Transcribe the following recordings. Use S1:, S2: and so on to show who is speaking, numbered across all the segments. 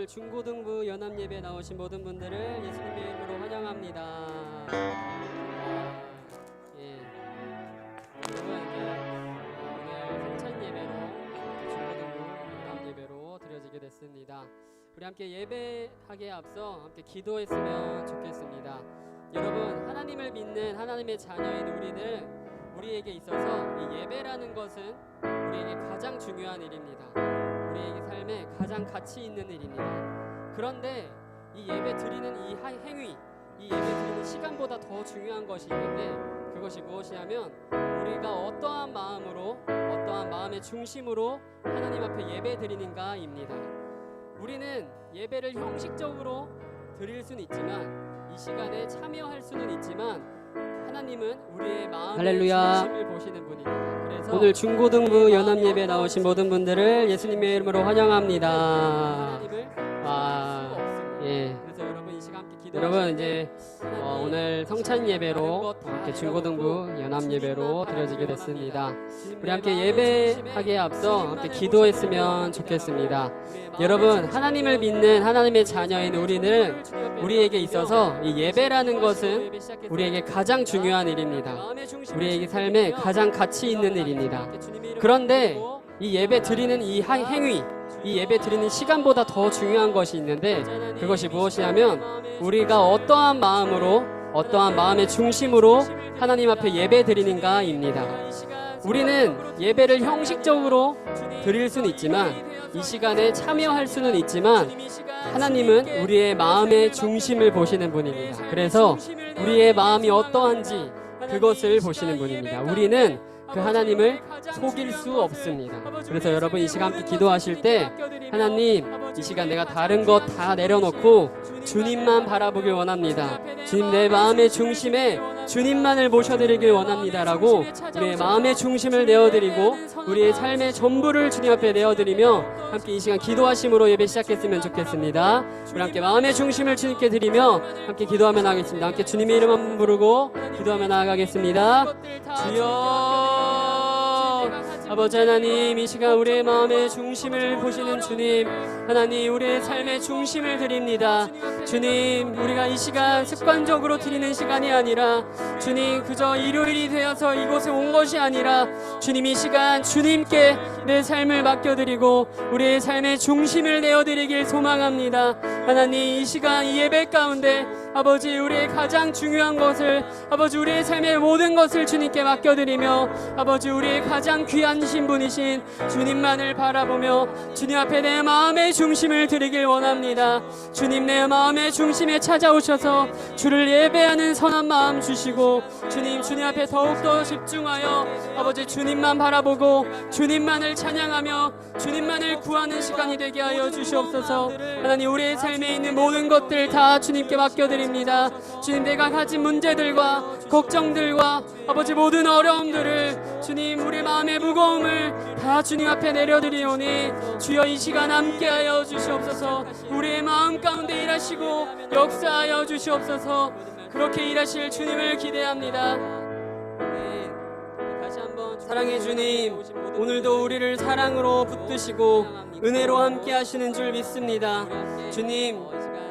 S1: 오늘 중고등부 연합예배 나오신 모든 분들을 예수님의 이름으로 환영합니다. 예. 여러분 오늘 성찬 예배로 중고등부 연합예배로 드려지게 됐습니다. 우리 함께 예배하기에 앞서 함께 기도했으면 좋겠습니다. 여러분, 하나님을 믿는 하나님의 자녀인 우리에게 있어서 이 예배라는 것은 우리에게 가장 중요한 일입니다. 우리에게 삶에 가장 가치 있는 일입니다. 그런데 이 예배 드리는 이 행위, 이 예배 드리는 시간보다 더 중요한 것이 있는데, 그것이 무엇이냐면 우리가 어떠한 마음으로, 어떠한 마음의 중심으로 하나님 앞에 예배 드리는가입니다. 우리는 예배를 형식적으로 드릴 수는 있지만, 이 시간에 참여할 수는 있지만, 하나님은 우리의 마음의
S2: 할렐루야.
S1: 중심을 보시는 분입니다. 그래서
S2: 오늘 중고등부 연합예배 나오신 모든 분들을 예수님의 이름으로 환영합니다.
S1: 하나님을
S2: 아,
S1: 수가 없습니다.
S2: 예.
S1: 그래서 여러분 이 시간 함께 기도하시고,
S2: 여러분 이제
S1: 하나님,
S2: 오늘 성찬 예배로
S1: 다른
S2: 함께
S1: 것
S2: 중고등부
S1: 다
S2: 연합 예배로
S1: 주님만
S2: 드려지게
S1: 바라보기
S2: 됐습니다.
S1: 원합니다.
S2: 우리 함께
S1: 주님의
S2: 예배하기에
S1: 마음의
S2: 앞서
S1: 중심에
S2: 함께
S1: 주님만을
S2: 기도했으면
S1: 보시는
S2: 좋겠습니다.
S1: 우리의
S2: 여러분,
S1: 마음의
S2: 하나님을
S1: 중심에
S2: 믿는 하나님의 자녀인
S1: 전부를
S2: 우리는
S1: 주님 앞에
S2: 우리에게
S1: 내어드리며
S2: 있어서 이 예배라는 것은
S1: 예배 시작했으면
S2: 우리에게
S1: 좋겠습니다.
S2: 가장 중요한 일입니다.
S1: 마음의 중심을
S2: 우리에게 삶에
S1: 지키며
S2: 가장 가치 있는 일입니다.
S1: 함께 주님의 이름을
S2: 그런데
S1: 부르고
S2: 이 예배 드리는 이 행위, 이 예배 드리는 시간보다 더 중요한 것이 있는데, 그것이 무엇이냐면 우리가 어떠한 마음으로, 어떠한 마음의 중심으로 하나님 앞에 예배 드리는가입니다. 우리는 예배를 형식적으로 드릴 수는 있지만, 이 시간에 참여할 수는 있지만, 하나님은 우리의 마음의 중심을 보시는 분입니다. 그래서 우리의 마음이 어떠한지 그것을 보시는 분입니다. 우리는 그 하나님을 속일 수 없습니다. 그래서 여러분 이 시간 함께 기도하실 때, 하나님, 이 시간 내가 다른 것 다 내려놓고 주님만 바라보길 원합니다. 주님, 내 마음의 중심에 주님만을 모셔드리길 원합니다라고 우리의 마음의 중심을 내어드리고 우리의 삶의 전부를 주님 앞에 내어드리며 함께 이 시간 기도하심으로 예배 시작했으면 좋겠습니다. 우리 함께 마음의 중심을 주님께 드리며 함께 기도하며 나가겠습니다. 함께 주님의 이름 한번 부르고 기도하며 나아가겠습니다. 주여, 아버지 하나님, 이 시간 우리의 마음의 중심을 보시는 주님, 하나님, 우리의 삶의 중심을 드립니다. 주님, 우리가 이 시간 습관적으로 드리는 시간이 아니라, 주님, 그저 일요일이 되어서 이곳에 온 것이 아니라, 주님, 이 시간 주님께 내 삶을 맡겨드리고 우리의 삶의 중심을 내어드리길 소망합니다. 하나님, 이 시간 이 예배 가운데 아버지, 우리의 가장 중요한 것을, 아버지, 우리의 삶의 모든 것을 주님께 맡겨드리며, 아버지, 우리의 가장 귀하신 분이신 주님만을 바라보며 주님 앞에 내 마음의 중심을 드리길 원합니다. 주님, 내 마음의 중심에 찾아오셔서 주를 예배하는 선한 마음 주시고, 주님 앞에 더욱더 집중하여 아버지 주님만 바라보고 주님만을 찬양하며 주님만을 구하는 시간이 되게 하여 주시옵소서. 하나님, 우리의 삶에 있는 모든 것들 다 주님께 맡겨드립니다. 주님, 내가 가진 문제들과 걱정들과 아버지 모든 어려움들을, 주님, 우리 마음의 무거움을 다 주님 앞에 내려드리오니 주여, 이 시간 함께하여 주시옵소서. 우리의 마음 가운데 일하시고 역사하여 주시옵소서. 그렇게 일하실 주님을 기대합니다. 다시 한번 사랑의 주님, 오늘도 우리를 사랑으로 붙드시고 은혜로 함께 하시는 줄 믿습니다. 주님,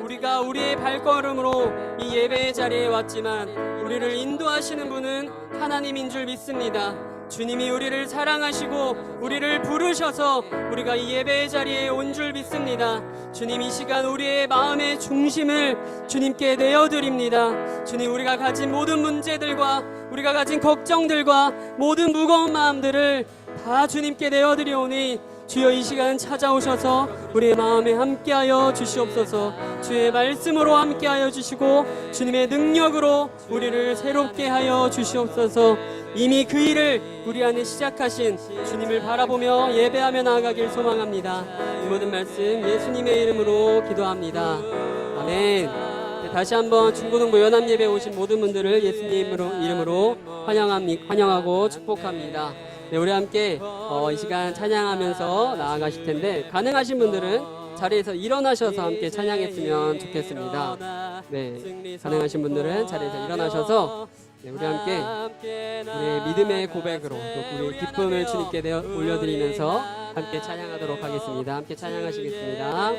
S2: 우리가 우리의 발걸음으로 이 예배의 자리에 왔지만 우리를 인도하시는 분은 하나님인 줄 믿습니다. 주님이 우리를 사랑하시고 우리를 부르셔서 우리가 이 예배의 자리에 온 줄 믿습니다. 주님, 이 시간 우리의 마음의 중심을 주님께 내어드립니다. 주님, 우리가 가진 모든 문제들과 우리가 가진 걱정들과 모든 무거운 마음들을 다 주님께 내어드리오니 주여, 이 시간 찾아오셔서 우리의 마음에 함께하여 주시옵소서. 주의 말씀으로 함께하여 주시고 주님의 능력으로 우리를 새롭게 하여 주시옵소서. 이미 그 일을 우리 안에 시작하신 주님을 바라보며 예배하며 나아가길 소망합니다. 이 모든 말씀 예수님의 이름으로 기도합니다. 아멘. 다시 한번 중고등부 연합예배 오신 모든 분들을 예수님 이름으로 환영하고 축복합니다. 네, 우리 함께 이 시간 찬양하면서 나아가실 텐데, 가능하신 분들은 자리에서 일어나셔서 함께 찬양했으면 좋겠습니다. 네, 가능하신 분들은 자리에서 일어나셔서 우리 함께 우리의 믿음의 고백으로 또 우리의 기쁨을 주님께 올려드리면서 함께 찬양하도록 하겠습니다. 함께 찬양하시겠습니다.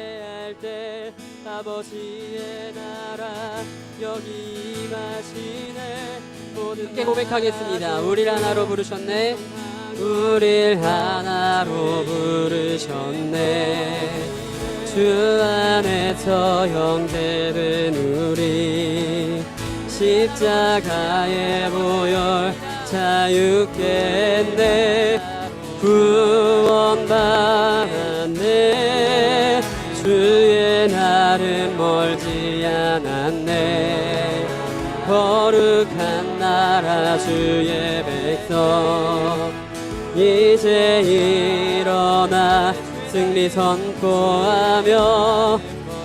S2: 예배할 때 아버지의 나라 여기 임하시네. 함께 고백하겠습니다. 우릴 하나로 부르셨네. 우릴 하나로 부르셨네. 주 안에서 형제된 우리 십자가의 보혈 자유겠네. 구원받았네. 주의 날은 멀지 않았네. 거룩한 나라 주의 백성 이제 일어나 승리 선포하며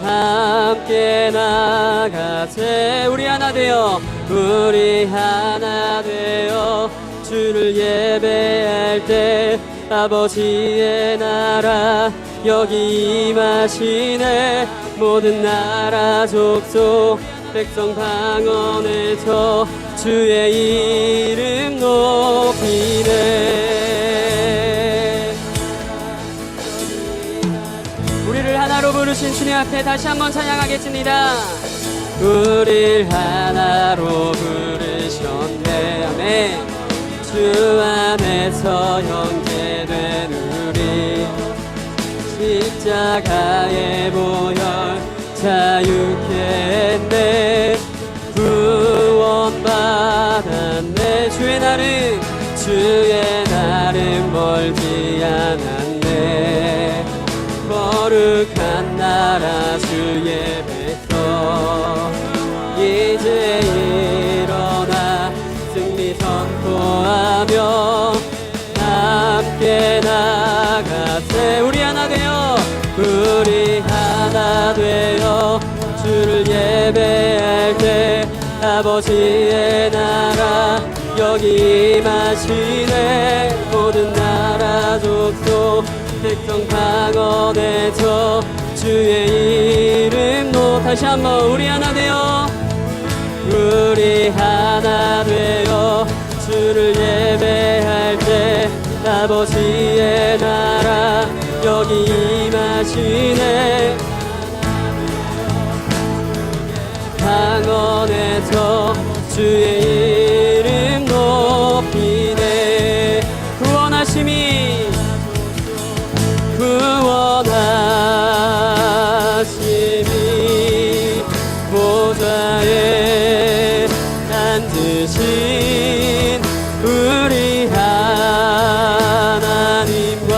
S2: 함께 나가세. 우리 하나 되어 우리 하나 되어 주를 예배할 때 아버지의 나라 여기 임하시네. 모든 나라 족속 백성 방언에서 주의 이름 높이네. 우리를 하나로 부르신 주님 앞에 다시 한번 찬양하겠습니다. 우릴 하나로 부르셨네. 아멘. 주 안에서 형제된 우리 십자가의 보혈 자유했네. 구원받았네. 주의 날은 멀지 않았네. 거룩한 나라 주의 백성 이제 일어나 승리 선포하며 함께 나가세. 우리 하나 되어 우리 하나 되어 주를 예배할 때 아버지의 나라 여기 임하시네. 모든 나라 족속 백성 방언에서 주의 이름 다시 한번 우리 하나 되어 우리 하나 되어 주를 예배할 때 아버지의 나라 여기 임하시네. 방언에서 주의 이름 높이네. 구원하심이 보좌에 앉으신 우리 하나님과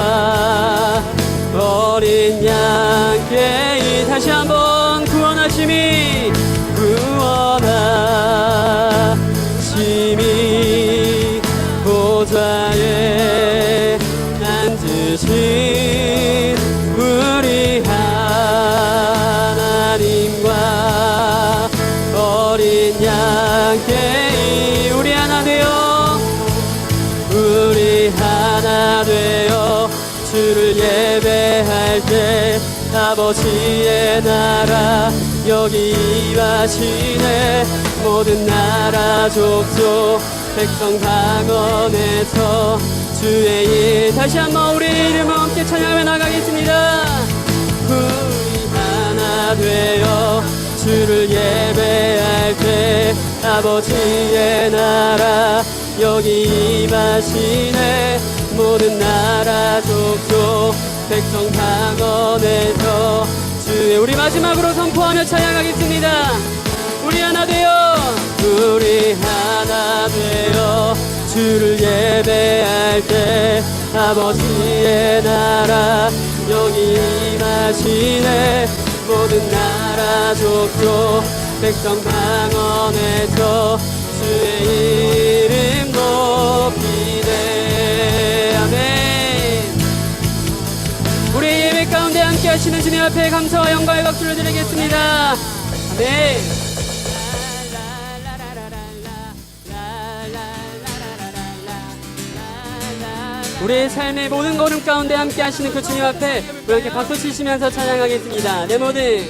S2: 어린 양께 다시 한번 구원하심이 보좌에 앉으신 우리 하나님과 어린 양께 우리 하나 되어 우리 하나 되어 주를 예배할 때 아버지의 나라 여기 임하시네. 모든 나라 족속 백성 방언에서 주의 일 다시 한번 우리의 이름을 함께 찬양하며 나가겠습니다. 우리 하나 되어 주를 예배할 때 아버지의 나라 여기 임하시네. 모든 나라 족속 백성 방언에서 주의 우리 마지막으로 선포하며 찬양하겠습니다. 우리 하나 되어 우리 하나 되어 주를 예배할 때 아버지의 나라 여기 임하시네. 모든 나라 족속 백성 방언에서 주의 이름 높이네. 아멘. 우리의 예배 가운데 함께 하시는 주님 앞에 감사와 영광의 박수를 드리겠습니다. 아멘. 우리의 삶의 모든 걸음 가운데 함께 하시는 그 주님 앞에 우리 함께 박수 치시면서 찬양하겠습니다. 내 모든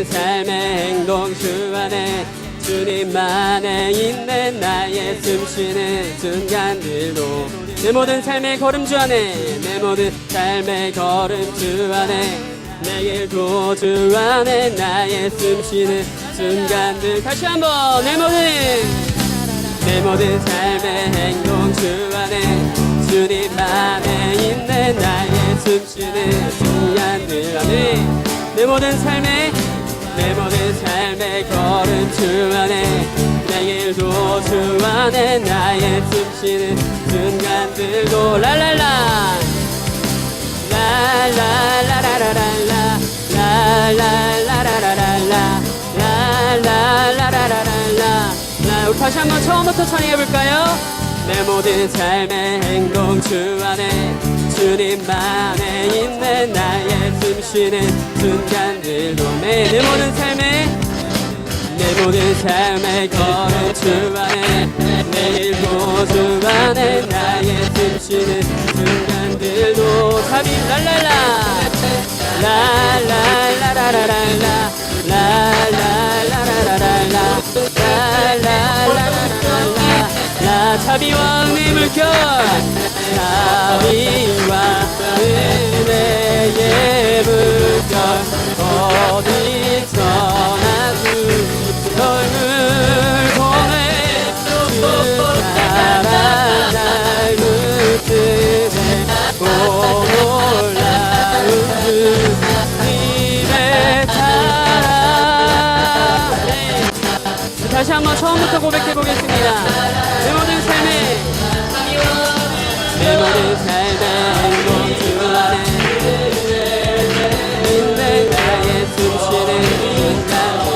S2: 삶의 행동 주 안에 주님만에 있는 나의 숨쉬는 순간들도 내 모든 삶의 걸음 주 안에 내 모든 삶의 걸음 주 안에 내게 도주 안에 나의 숨쉬는 순간들 다시 한번 내 모든 삶의 행동 주 안에 주님 안에 있네 나의 숨쉬는 순간들 안에 내 모든 삶의 걸음 주 안에 내 길도 주 안에 나의 숨쉬는 순간들도 랄랄라 라라라라라라라 라라라라라라라 라라라라라라라 우리 다시 한번 처음부터 찬양해볼까요? 내 모든 삶의 행동 주 안에 주님만에 있네 나의 숨쉬는 순간들도 내 모든 삶의 걸음 주 안에 내 길도 주 안에 나의 숨쉬는 순간들도 답이 랄랄라 라라라라라라 라라라라라라 라라라라라 자비와 은혜의 물결 자비와 은혜의 물결 어디서나 주 얼굴 보내 주 사랑 날 붙드네 오 놀라운 주님의 사랑 다시 한번 처음부터 고백해 보겠습니다. 내 모든 삶의 행동 주 안에 있네 나의 숨쉬는 순간들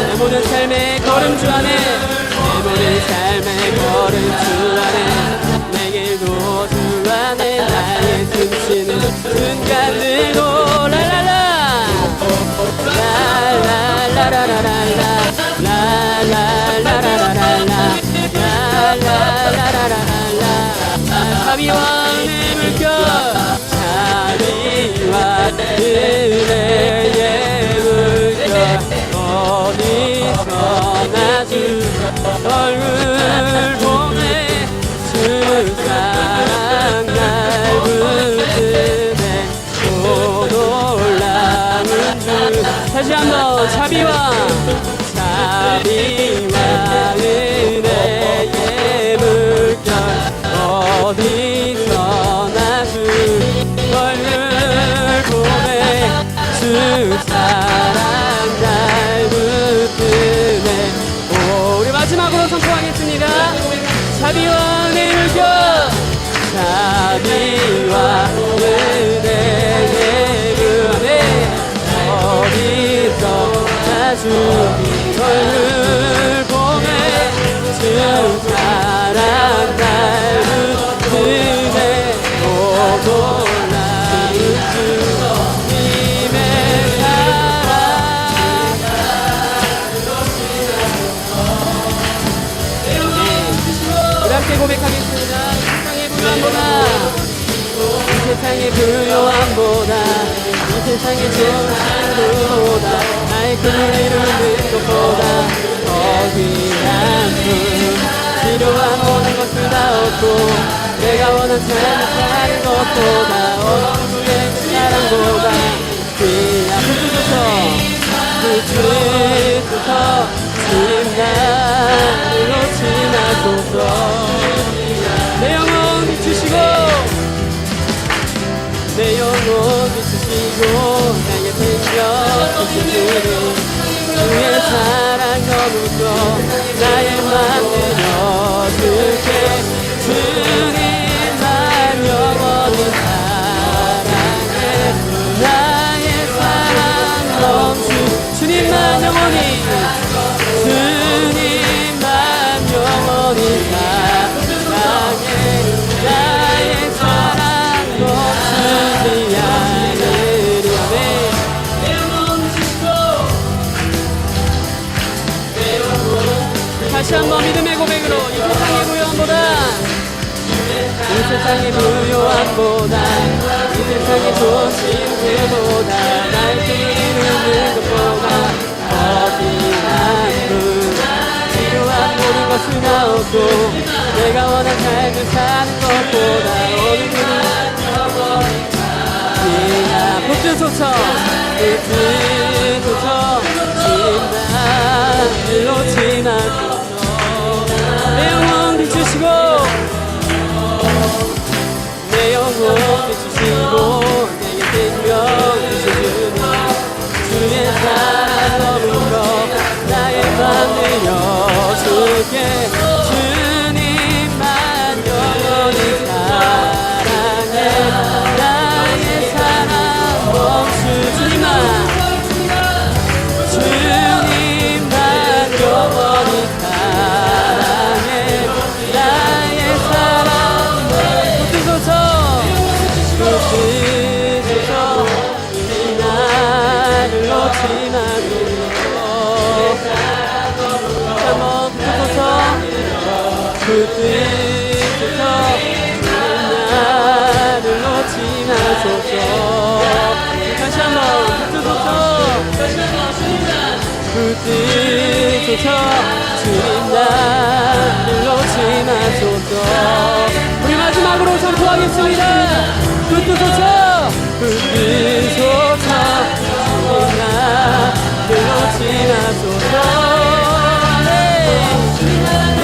S2: 내 모든 삶의 걸음 주 안에 내 모든 삶의 걸음 주 안에 내 길도 주 안에 나의 숨쉬는 순간들도 랄랄라 라라라라라라 라라라라라라 라라라라라라 자비와 은혜의 물결 자비와 은혜의 물결 어디서나 주 얼굴 보내 주 사랑 날 붙드네 오 놀라운 주 다시 한번 자비와 은혜의 물결 어디서나 주 얼굴 보내 주 사랑 날 붙드네 우리 마지막으로 선포하겠습니다. 자비와 은혜의 물결 자비와 은혜의 물결 어디서나 주 얼굴 보내 주 사랑 날 붙드네 오 놀라운 주님의 사랑 우리 함께 고백하겠습니다. 세상의 부요함보다 이 세상의 존재보다 나의 꿈을 이루는 것보다 더 귀한 분 필요한 모든 것을 다 얻고 내가 원한 삶을 사는 것보다 누구의 사랑보다 귀한 그 주부터 주님 나를 놓지 마소서 내 영혼 비추시고 내 영혼 비추시고 나에게 챙겨주신 주님 주의 사랑 너무도 나의 맘을 열어줄게 주님만 영원히 사랑해 나의 사랑 넘치 주님만 영원히 사랑해 나의 사랑 넘치지 않으려네 다시 한번 믿음의 고백으로 이 세상의 부요함보다 이 세상의 조심들보다 날 이루는 것보다 더 귀한 분 필요한 모든 것을 다 얻고 내가 원한 삶을 사는 것보다 어느 분이 붙드소서 주님 나를 놓지 마소서 내 영혼 비추시고 내 영혼 비추시고 내게 생명 주시주니 주의 사랑 머물러 나의 맘 들려줄게 주님만 영원히 사랑해 나의 사랑 멈추 주님만 영원히 사랑해 나의 사랑 붙드소서 나를 놓지 마소서 한번 붙드소서 나를 놓지 마소서 다시 한번 붙드소서 주님 나를 놓지 마소서 우리 마지막으로 선포하겠습니다 붙드소서 주님 나를 놓지 마소서 내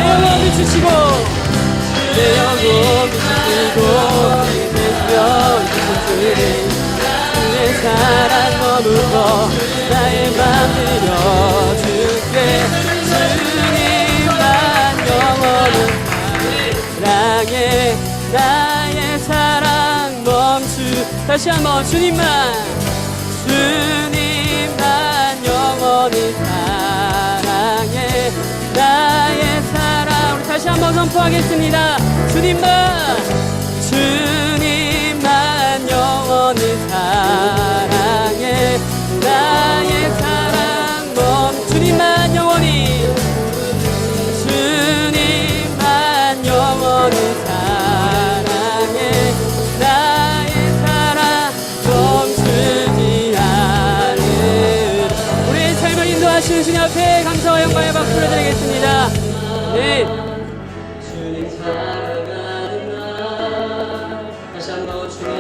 S2: 영혼 비추시고 내 영혼 비추시고 주의 사랑 머물러 나의 맘 들려줄게 주님만 영원히 사랑해 나의 사랑 멈추 다시 한번 주님만 영원히 사랑해 나의 사랑 우리 다시 한번 선포하겠습니다 주님만 영원히 사랑해 나의 사랑 주님만 영원히 사랑해 나의 사랑 멈추지 않으리 우리의 삶을 인도하시는 주님 앞에 감사와 영광의 박수를 드리겠습니다 네. 주님 사랑하는 나 다시 한번 주님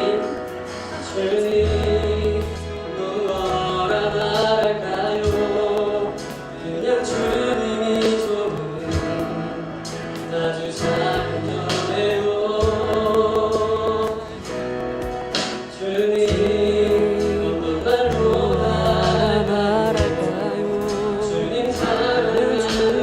S2: 무엇라 말할까요 그냥 주님이 좋은 아주 작은 노래요 주님 어떤 말로 말할까요 주님 사랑하는 주님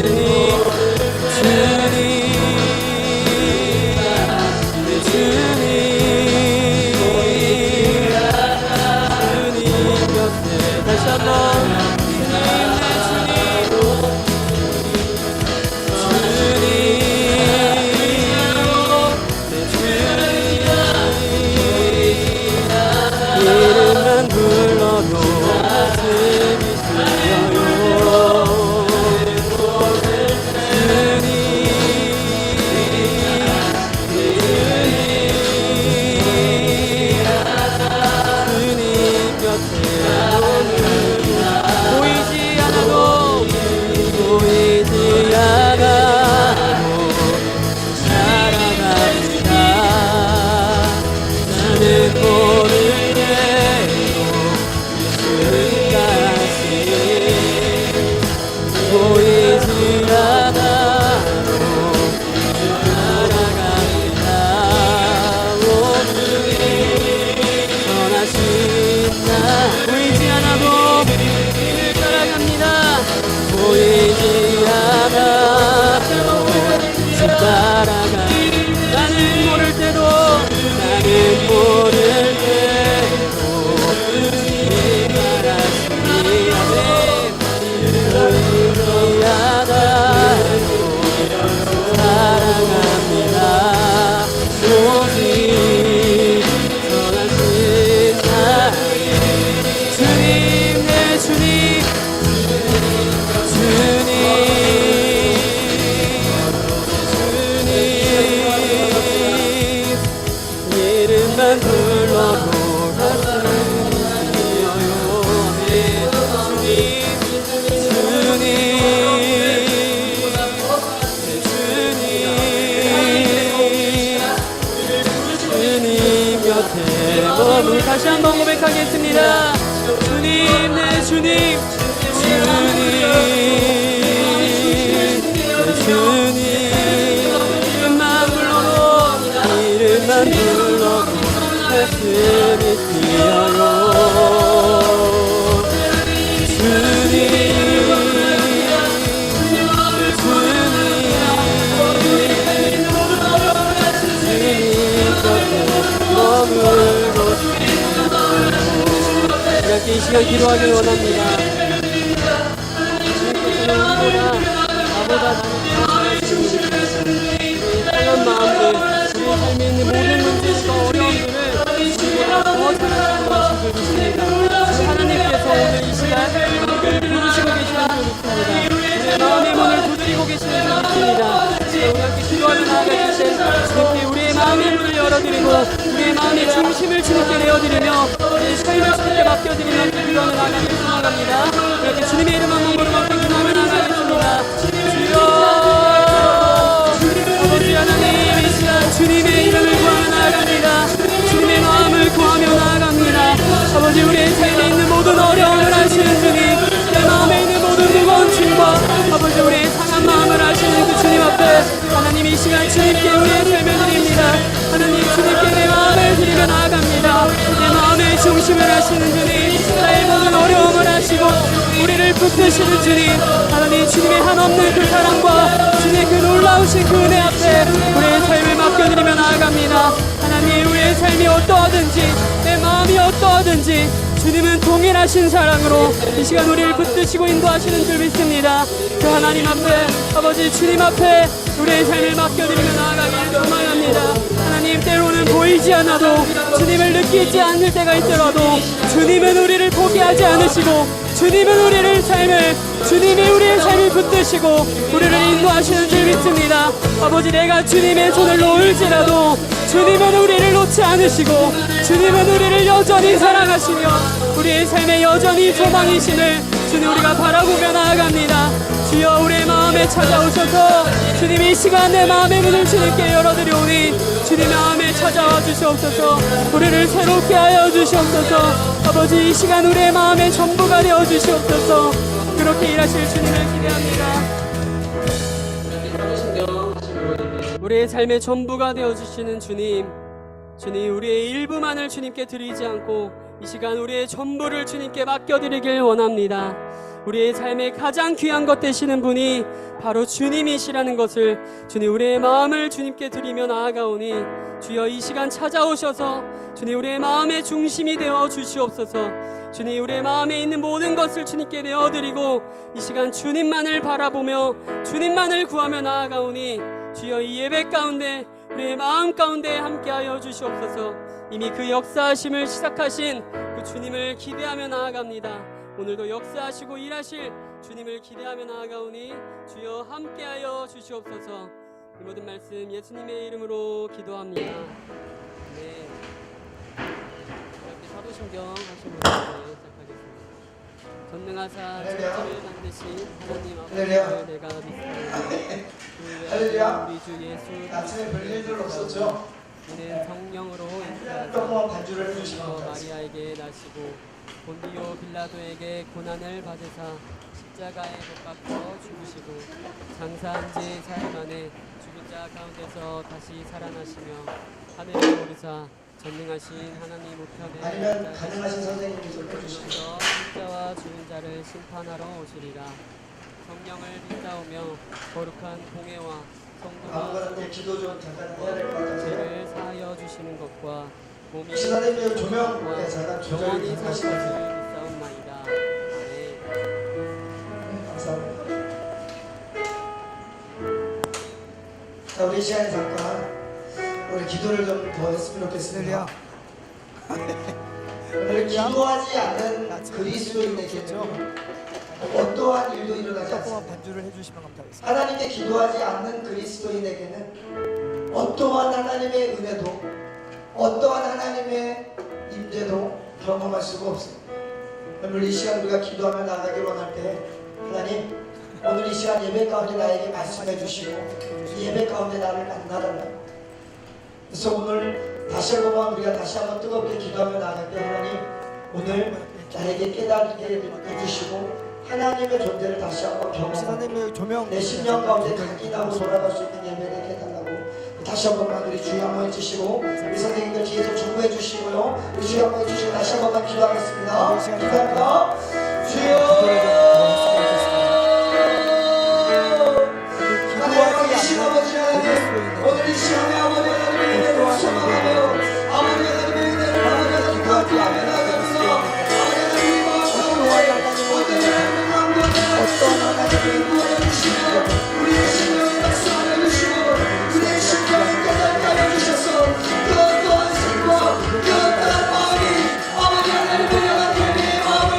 S2: 주님 따라가 나는 모를 때도 주님 말하시니 아멘 귀하다 사랑합니다 오직 선하신 하나님 주님 내 주님 이름만 불러도 다시 한번 고백하겠습니다. 주님 내 주님 주님 이름만 불러도 가슴이 뛰어요 주님 머물고 이렇게 이 시간 기도하길 원합니다. 주님께서는 우리보다 나보다 나는 더 마음들 우리의 삶에 있는 모든 문제과 어려움들을 주님보다 더 잘하시는 것을 믿습니다. 하나님께서 오늘 이 시간 우리를 부르시고 계시는 줄 믿습니다. 우리의 마음의 문을 두드리고 계시는 줄 믿습니다. 우리 함께 기도하며 나아갈 때 주님께 우리의 마음의 문을 열어드리고 우리의 마음의 중심을 주님께 내어드리며 우리의 삶을 주님께 맡겨드리며 기도하며 나아가길 소망합니다. 이렇게 주님의 이름 한 몸으로 맡겨 기도하며 나아가겠습니다. 주여 아버지 하나님 이 시간 주님의 이름을 구하며 나아갑니다. 주님의 마음을 구하며 나아갑니다. 아버지 우리의 삶에 있는 모든 어려움을 아시는 주님 내 마음에 있는 모든 무거운 짐과 아버지 우리의 상한 마음을 아시는 그 주님 앞에 하나님 이 시간 주님께 우리의 삶을 드립니다. 하나님 주님께 내 마음을 드리며 나아갑니다. 내 마음의 중심을 아시는 주님 나의 모든 어려움을 아시고 우리를 붙드시는 주님 하나님 주님의 한없는 그 사랑과 주님의 그 놀라우신 그 은혜 앞에 우리의 삶을 맡겨드리며 나아갑니다. 하나님 우리의 삶이 어떠하든지 내 마음이 어떠하든지 주님은 동일하신 사랑으로 이 시간 우리를 붙드시고 인도하시는 줄 믿습니다. 그 하나님 앞에 아버지 주님 앞에 우리의 삶을 맡겨드리며 나아가기를 소망합니다. 하나님 때로는 보이지 않아도 주님을 느끼지 않을 때가 있더라도 주님은 우리를 포기하지 않으시고 주님은 주님이 우리의 삶을 붙드시고 우리를 인도하시는 줄 믿습니다. 아버지 내가 주님의 손을 놓을지라도 주님은 우리를 놓지 않으시고 주님은 우리를 여전히 사랑하시며 우리의 삶에 여전히 소망이심을 주님 우리가 바라보며 나아갑니다. 주여 우리의 마음에 찾아오셔서 주님 이 시간 내 마음의 문을 주님께 열어드리오니 주님 마음에 찾아와 주시옵소서. 우리를 새롭게 하여 주시옵소서. 아버지 이 시간 우리의 마음의 전부가 되어 주시옵소서. 그렇게 일하실 주님을 기대합니다. 우리의 삶의 전부가 되어주시는 주님 우리의 일부만을 주님께 드리지 않고 이 시간 우리의 전부를 주님께 맡겨드리길 원합니다. 우리의 삶의 가장 귀한 것 되시는 분이 바로 주님이시라는 것을 주님 우리의 마음을 주님께 드리며 나아가오니 주여 이 시간 찾아오셔서 주님 우리의 마음의 중심이 되어 주시옵소서. 주님 우리의 마음에 있는 모든 것을 주님께 내어드리고 이 시간 주님만을 바라보며 주님만을 구하며 나아가오니 주여 이 예배 가운데 우리의 마음 가운데 함께하여 주시옵소서. 이미 그 역사하심을 시작하신 그 주님을 기대하며 나아갑니다. 오늘도 역사하시고 일하실 주님을 기대하며 나아가오니 주여 함께하여 주시옵소서. 이 모든 말씀 예수님의 이름으로 기도합니다. 네. 이렇게 사도신경 하신 분들 시작하겠습니다. 전능하사 천지를 만드신 하나님 아버지를 내가 믿습니다. 우리 주 예수
S3: 아침에 별일 없었죠?
S1: 이는 성령으로
S3: 떡과 반주를
S1: 인도하사
S3: 주시고
S1: 마리아에게 나시고 본디오 빌라도에게 고난을 받으사 십자가에 못 박혀 죽으시고 장사한 지 사흘 만에 죽은 자 가운데서 다시 살아나시며 하늘에 오르사 전능하신 하나님 우편에
S3: 아니면 가능하신 선생님이 좀 해주시죠.
S1: 진자와 죽은 자를 심판하러 오시리라. 성령을 믿사오며 거룩한 공회와
S3: 아무거나 내 기도 좀 잠깐 해야 될 것 같아요.
S1: 죄를 사하여 주시는 것과 몸이
S3: 신하님의 조명 잠깐
S1: 영원히
S3: 조절이
S1: 살
S3: 가시면
S1: 것을 믿사옵나이다. 아멘.
S3: 감사합니다. 자, 우리 시간에 잠깐 우리 기도를 좀 더 했으면 좋겠습니다. 오늘 기도하지 않는 그리스도인에게는 어떠한 일도 일어나지 않습니다.
S4: 반주를 해주시면 감사하겠습니다.
S3: 하나님께 기도하지 않는 그리스도인에게는 어떠한 하나님의 은혜도 어떠한 하나님의 임재도 경험할 수가 없습니다. 오늘 이 시간 우리가 기도하며 나가기를 원할 때 하나님 오늘 이 시간 예배 가운데 나에게 말씀해 주시고 이 예배 가운데 나를 만나달라고. 그래서 오늘 다시 한번 우리가 다시 한번 뜨겁게 기도하며 나갈 때 하나님 오늘 나에게 깨닫게 해주시고 하나님의 존재를 다시 한번 경험하고
S4: 신하님의 조명
S3: 내 심령 가운데 각인하고 돌아갈 수 있는 예배를 해달라고. 다시 한 번만 우리 주여 한번 해주시고 우리 선생님들 뒤에서 중보해 주시고요. 우리 주여 한번 해주시고 다시 한 번만 기도하겠습니다. 기도합니다. 주여 하나님 이신 아버지 하나님 오늘 이 시간에 아버지 하나님의 은혜를 소망하며 아버지 하나님의 은혜를 아버지 기도하며 나아가면서 아버지 하나님의 마음 가운데 오늘 하나님의
S4: 어떠한 하나님의
S3: 인도하여 주시고 우리의 심령을 말씀하여 주시고 우리의 심령을 깨닫게 하여 주셔서 그 어떠한 생각 그 어떠한 마음이 아버지 하나님을 향한 예배의 마음을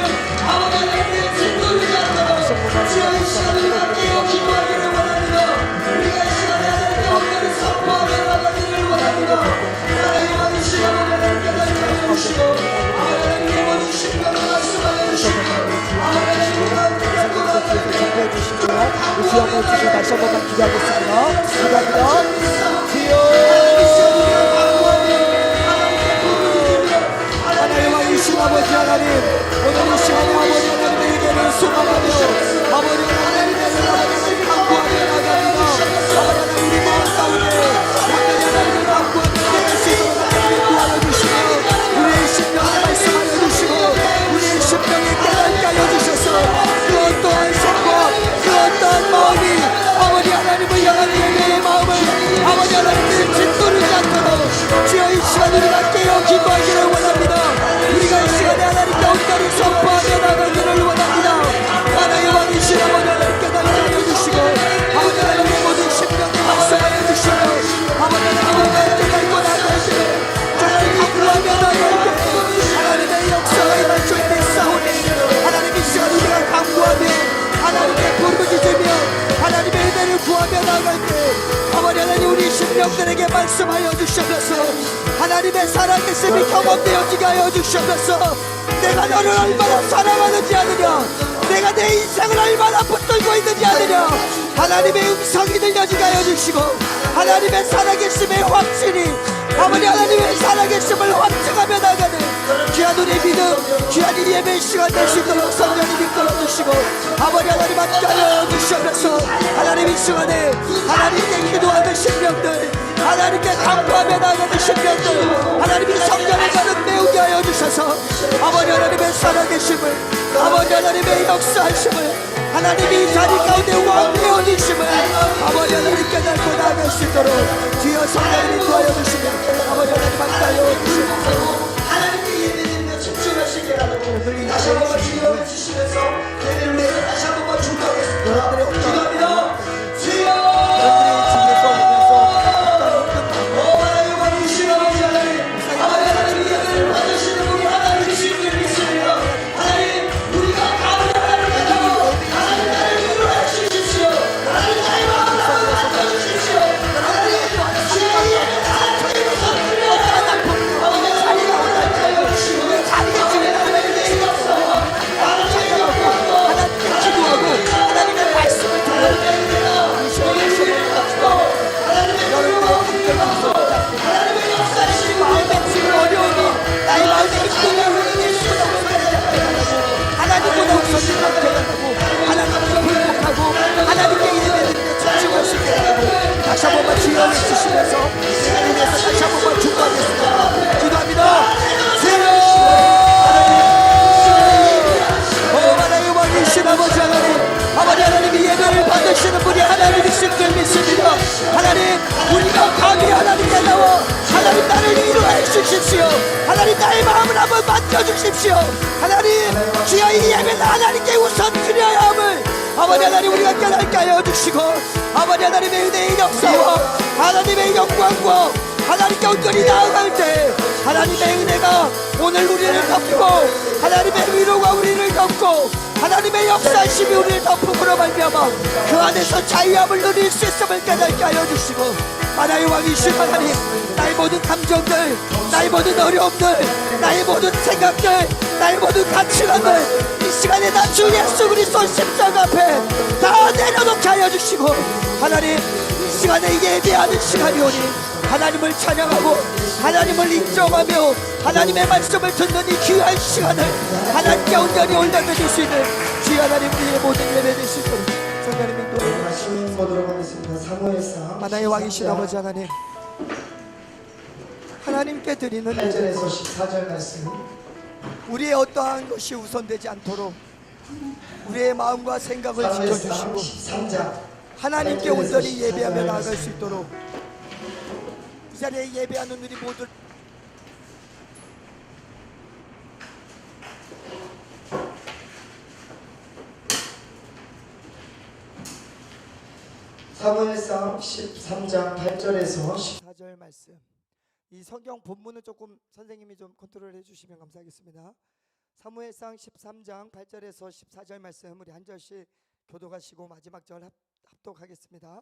S3: 아버지 하나님의 진도를 잡도록 주여 이 시간을 깨어 기도하기를 원합니다. 우리가 이 시간에 하나님의 언어를 선포하며 나가기를 원합니다. 하나님 이 시간을 하나님 깨닫게 하여 주시고 하나님의 모든 심령을 말씀하여 주시고 하나님의
S4: 준비해 주시고요. 우리 주여 한번 해주시고 다시 한 번만 기도하겠습니다. 기도합니다. 주여 하나님 왕이신 아버지 하나님 오늘 이 시간에 아버지 하나님의 은혜를 소망하며 아버지 하나님의 은혜를 강구하며 나갑니다. 아버지 하나님 우리 마음 가운데 하나님 하나님을 강구하며 나갈 수 있도록 하나님 도와여 주시고 우리의 심령을 말씀하여 주시고 우리의 심령을 깨닫게 하여 주셔서 그 어떠한 생각 그 어떠한 마음이 아버지 하나님을 향한 예배의 마음을 아버지 하나님의 진도를 갖도록 주여 이 시간 우리가 깨어 기도하기를 원합니다. 우리가 이 시간에 하나님께 온전히 선포하며 나가기를 원합니다. 하나님 왕이신 아버지 하나님 깨닫게 하여 주시고 아버지 하나님의 모든 심령을 말씀하여 주시고 아버지 하나님을 깨닫고 나갈 때 정말 강구하며 나갈 때 하나님의 역사가 임할 줄 믿사오니 하나님 이 시간 우리가 강구하며 하나님의 부르짖으며 하나님의 은혜를 구하며 나갈 때 아버지 하나님 우리 심령들에게 말씀하여 주시면서 하나님의 살아계심이 경험되어지게 하여 주시면서 내가 너를 얼마나 사랑하는지 아느냐 내가 내 인생을 얼마나 붙들고 있는지 아느냐 하나님의 음성이 들려지게 하여 주시고 하나님의 살아계심의 확신이 아버지 하나님의 살아계심을 확증하며 나가는 귀한 우리 믿음 귀한 이 예배 시간 될 수 있도록 성령님이 끌어주시고 아버지 하나님 함께하여 주시면서 하나님 이 시간에 하나님께 기도하는 심령들 하나님께 강구하며 나가는 심령들 하나님이 성령의 가득 메우게 하여 주셔서 아버지 하나님의 살아계심을 아버지 하나님의 역사하심을 하나님이 이 자리 가운데 왕되어 주심을 아버지 하나님 깨닫고 나갈 수 있도록 주여 성령을 인도하여 주시며 아버지 하나님 함께하여 주시옵소서.
S3: 하나님께 예배드리며 집중하시게 하라고 다시 한번 주여 주시면서 예배를 위해서 다시 한번 중보하겠습니다. 기도합니다. 주여 하나님 왕이신 아버지 하나님 아버지 하나님 예배를 받으시는 분이 하나님이신 줄 믿습니다. 하나님 우리가 가을 하나님께서 하나님 나를 위로해 주십시오. 하나님 나의 마음을 하나님 주십시오. 하나님 주의 예배를 하나님께서 들려달라고 아버지 하나님 하나님 주시고 자리에 주의 하나님의 역사
S4: 하나님께 기도하고 하나님의 말씀을 들어야
S3: 하나님의 역사이신
S4: 마음에 지금 어려움이 나의 마음에 힘들게 흐르는 하나님보다 우선이 되어가고 하나님을 불복하고 하나님께 예배드리며 집중할 수 있게 하고 다시 한 번만 주여 외치시면서 하나님 위해서 다시 한 번만 축복하겠습니다. 기도합니다. 하나님 왕이신 아버지 하나님 아버지 하나님이 예배를 받으시는 분이 하나님이신 줄 믿습니다. 마음을 한번 만져주십시오. 하나님, 주여 이 예배는 하나님께 우선 드려야 함을 아버지 하나님 우리가 깨닫게 하여 주시고, 아버지 하나님의 은혜의 역사와 하나님의 영광과 하나님께 온전히 나아갈 때 하나님의 은혜가 오늘 우리를 덮고, 하나님의 위로가 우리를 덮고, 하나님의 역사심이 우리를 덮음으로 말미암아 그 안에서 자유함을 누릴 수 있음을 깨닫게 하여 주시고, 하나의 왕이신 하나님, 나의 모든 감정들, 나의 모든 어려움들, 나의 모든 생각들, 나의 모든 가치관들 이 시간에 다 주 예수 그리스도 십자가 앞에 다 내려놓게 하여 주시고, 하나님 이 시간에 예배하는 시간이 오니 하나님을 찬양하고 하나님을 인정하며 하나님의 말씀을 듣는 이 귀한 시간을 하나님께 온전히 올려드릴 수 있는 주의 하나님 우리의 모든 예배 될 수 있도록 성령님 인도해
S3: 말씀 보도록 하겠습니다. 사무엘상
S4: 하나의 왕이신 아버지 하나님, 하나님께 드리는
S3: 8절에서 14절 말씀.
S4: 우리의 어떠한 것이 우선되지 않도록 우리의 마음과 생각을
S3: 사무엘상
S4: 지켜주시고
S3: 13장
S4: 하나님께 온전히 예배하며 나아갈 수 있도록 이 자리에 예배하는 우리 모두
S3: 사무엘상 13장 8절에서
S4: 14절 말씀. 이 성경 본문은 조금 선생님이 좀 컨트롤 해주시면 감사하겠습니다. 사무엘상 13장 8절에서 14절 말씀 우리 한 절씩 교독하시고 마지막 절 합독하겠습니다.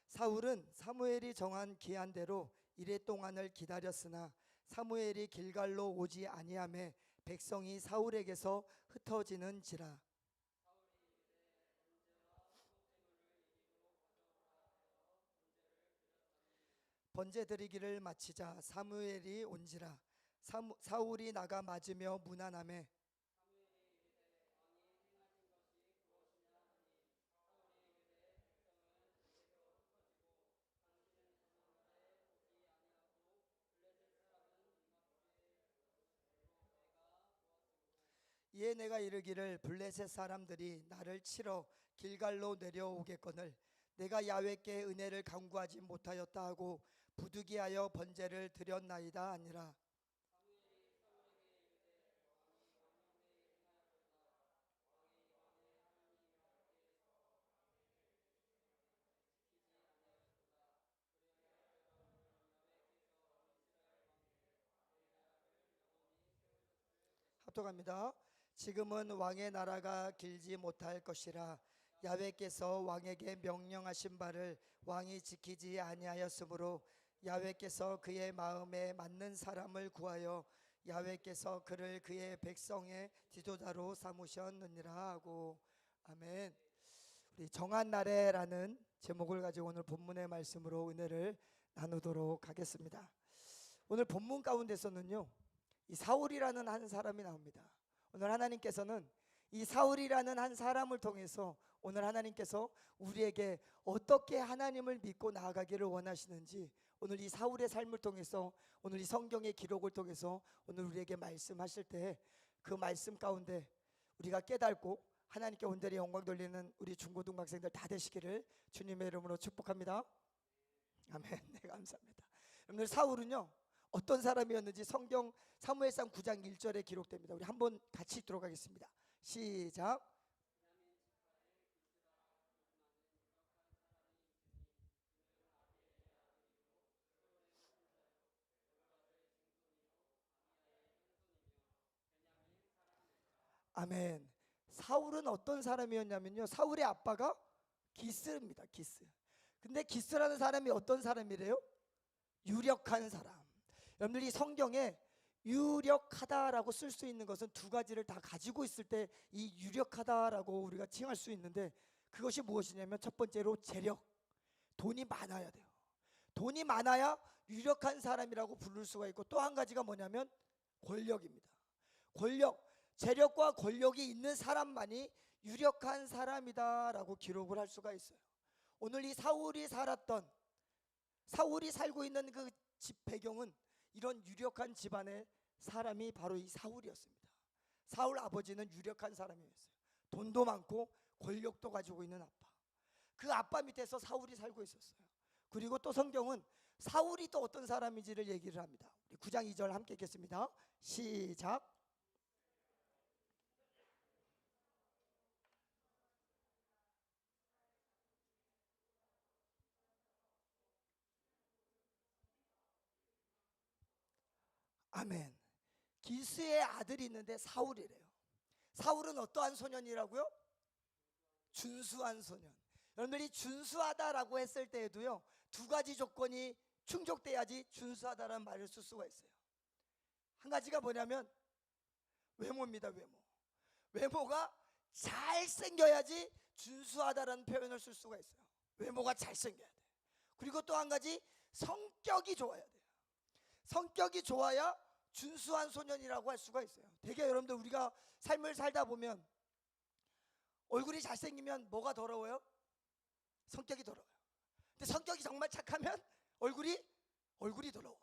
S4: 사울은 사무엘이 정한 기한대로 이레 동안을 기다렸으나 사무엘이 길갈로 오지 아니하매 백성이 사울에게서 흩어지는지라. 번제 드리기를 마치자 사무엘이 온지라. 사울이 나가 맞으며 문안하매 이에 내가 이르기를 블레셋 사람들이 나를 치러 길갈로 내려오겠거늘 내가 야훼께 은혜를 간구하지 못하였다 하고 부득이하여 번제를 드렸나이다 아니라. 합독합니다. 지금은 왕의 나라가 길지 못할 것이라. 야훼께서 왕에게 명령하신 바를 왕이 지키지 아니하였으므로 야훼께서 그의 마음에 맞는 사람을 구하여 야훼께서 그를 그의 백성의 지도자로 삼으셨느니라 하고. 아멘. 우리 정한 날에라는 제목을 가지고 오늘 본문의 말씀으로 은혜를 나누도록 하겠습니다. 오늘 본문 가운데서는요, 이 사울이라는 한 사람이 나옵니다. 오늘 하나님께서는 이 사울이라는 한 사람을 통해서 오늘 하나님께서 우리에게 어떻게 하나님을 믿고 나아가기를 원하시는지 오늘 이 사울의 삶을 통해서 오늘 이 성경의 기록을 통해서 오늘 우리에게 말씀하실 때 그 말씀 가운데 우리가 깨닫고 하나님께 온전히 영광 돌리는 우리 중고등학생들 다 되시기를 주님의 이름으로 축복합니다. 아멘. 네, 감사합니다. 오늘 사울은요 어떤 사람이었는지 성경 사무엘상 9장 1절에 기록됩니다. 우리 한번 같이 읽도록 하겠습니다. 시작. 아멘. 사울은 어떤 사람이었냐면요, 사울의 아빠가 기스입니다. 기스. 근데 기스라는 사람이 어떤 사람이래요? 유력한 사람. 여러분들 이 성경에 유력하다라고 쓸 수 있는 것은 두 가지를 다 가지고 있을 때 이 유력하다라고 우리가 칭할 수 있는데, 그것이 무엇이냐면 첫 번째로 재력, 돈이 많아야 돼요. 돈이 많아야 유력한 사람이라고 부를 수가 있고, 또 한 가지가 뭐냐면 권력입니다. 권력, 재력과 권력이 있는 사람만이 유력한 사람이다라고 기록을 할 수가 있어요. 오늘 이 사울이 살고 있는 그 집 배경은 이런 유력한 집안의 사람이 바로 이 사울이었습니다. 사울 아버지는 유력한 사람이었어요. 돈도 많고 권력도 가지고 있는 아빠. 그 아빠 밑에서 사울이 살고 있었어요. 그리고 또 성경은 사울이 또 어떤 사람인지를 얘기를 합니다.
S3: 9장 2절 함께 읽겠습니다. 시작. 아멘. 기스의 아들이 있는데 사울이래요. 사울은 어떠한 소년이라고요? 준수한 소년. 여러분들이 준수하다라고 했을 때에도요, 두 가지 조건이 충족돼야지 준수하다라는 말을 쓸 수가 있어요. 한 가지가 뭐냐면 외모입니다. 외모가 잘생겨야지 준수하다라는 표현을 쓸 수가 있어요. 외모가 잘생겨야 돼. 그리고 또 한 가지, 성격이 좋아야 돼요. 성격이 좋아야 준수한 소년이라고 할 수가 있어요. 되게 여러분들 우리가 삶을 살다 보면 얼굴이 잘생기면 뭐가 더러워요? 성격이 더러워요. 근데 성격이 정말 착하면 얼굴이 더러워.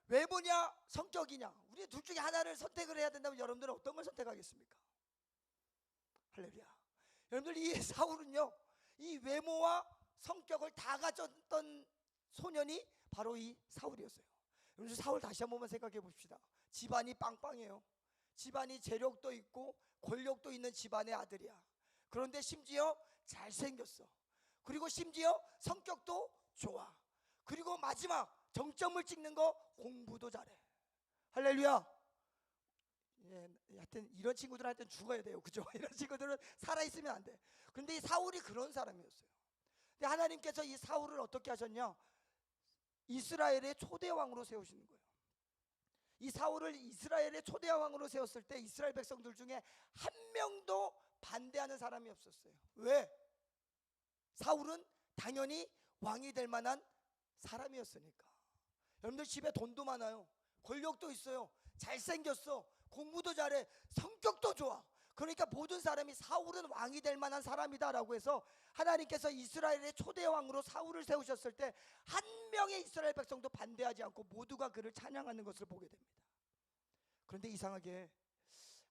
S3: 외모냐 성격이냐, 우리 둘 중에 하나를 선택을 해야 된다면 여러분들은 어떤 걸 선택하겠습니까? 할렐루야. 여러분들, 이 사울은요, 이 외모와 성격을 다 가졌던 소년이 바로 이 사울이었어요. 여러분, 사울 다시 한 번만 생각해 봅시다. 집안이 빵빵해요. 집안이 재력도 있고 권력도 있는 집안의 아들이야. 그런데 심지어 잘생겼어. 그리고 심지어 성격도 좋아. 그리고 마지막 정점을 찍는 거, 공부도 잘해. 할렐루야. 예, 하여튼 이런 친구들한테는 죽어야 돼요. 그죠? 이런 친구들은 살아있으면 안 돼. 그런데 이 사울이 그런 사람이었어요. 근데 하나님께서 이 사울을 어떻게 하셨냐? 이스라엘의 초대 왕으로 세우시는 거예요. 이 사울을 이스라엘의 초대 왕으로 세웠을 때 이스라엘 백성들 중에 한 명도 반대하는 사람이 없었어요. 왜? 사울은 당연히 왕이 될 만한 사람이었으니까. 여러분들 집에 돈도 많아요. 권력도 있어요. 잘생겼어. 공부도 잘해. 성격도 좋아. 그러니까 모든 사람이 사울은 왕이 될 만한 사람이다라고 해서 하나님께서 이스라엘의 초대 왕으로 사울을 세우셨을 때 한 명의 이스라엘 백성도 반대하지 않고 모두가 그를 찬양하는 것을 보게 됩니다. 그런데 이상하게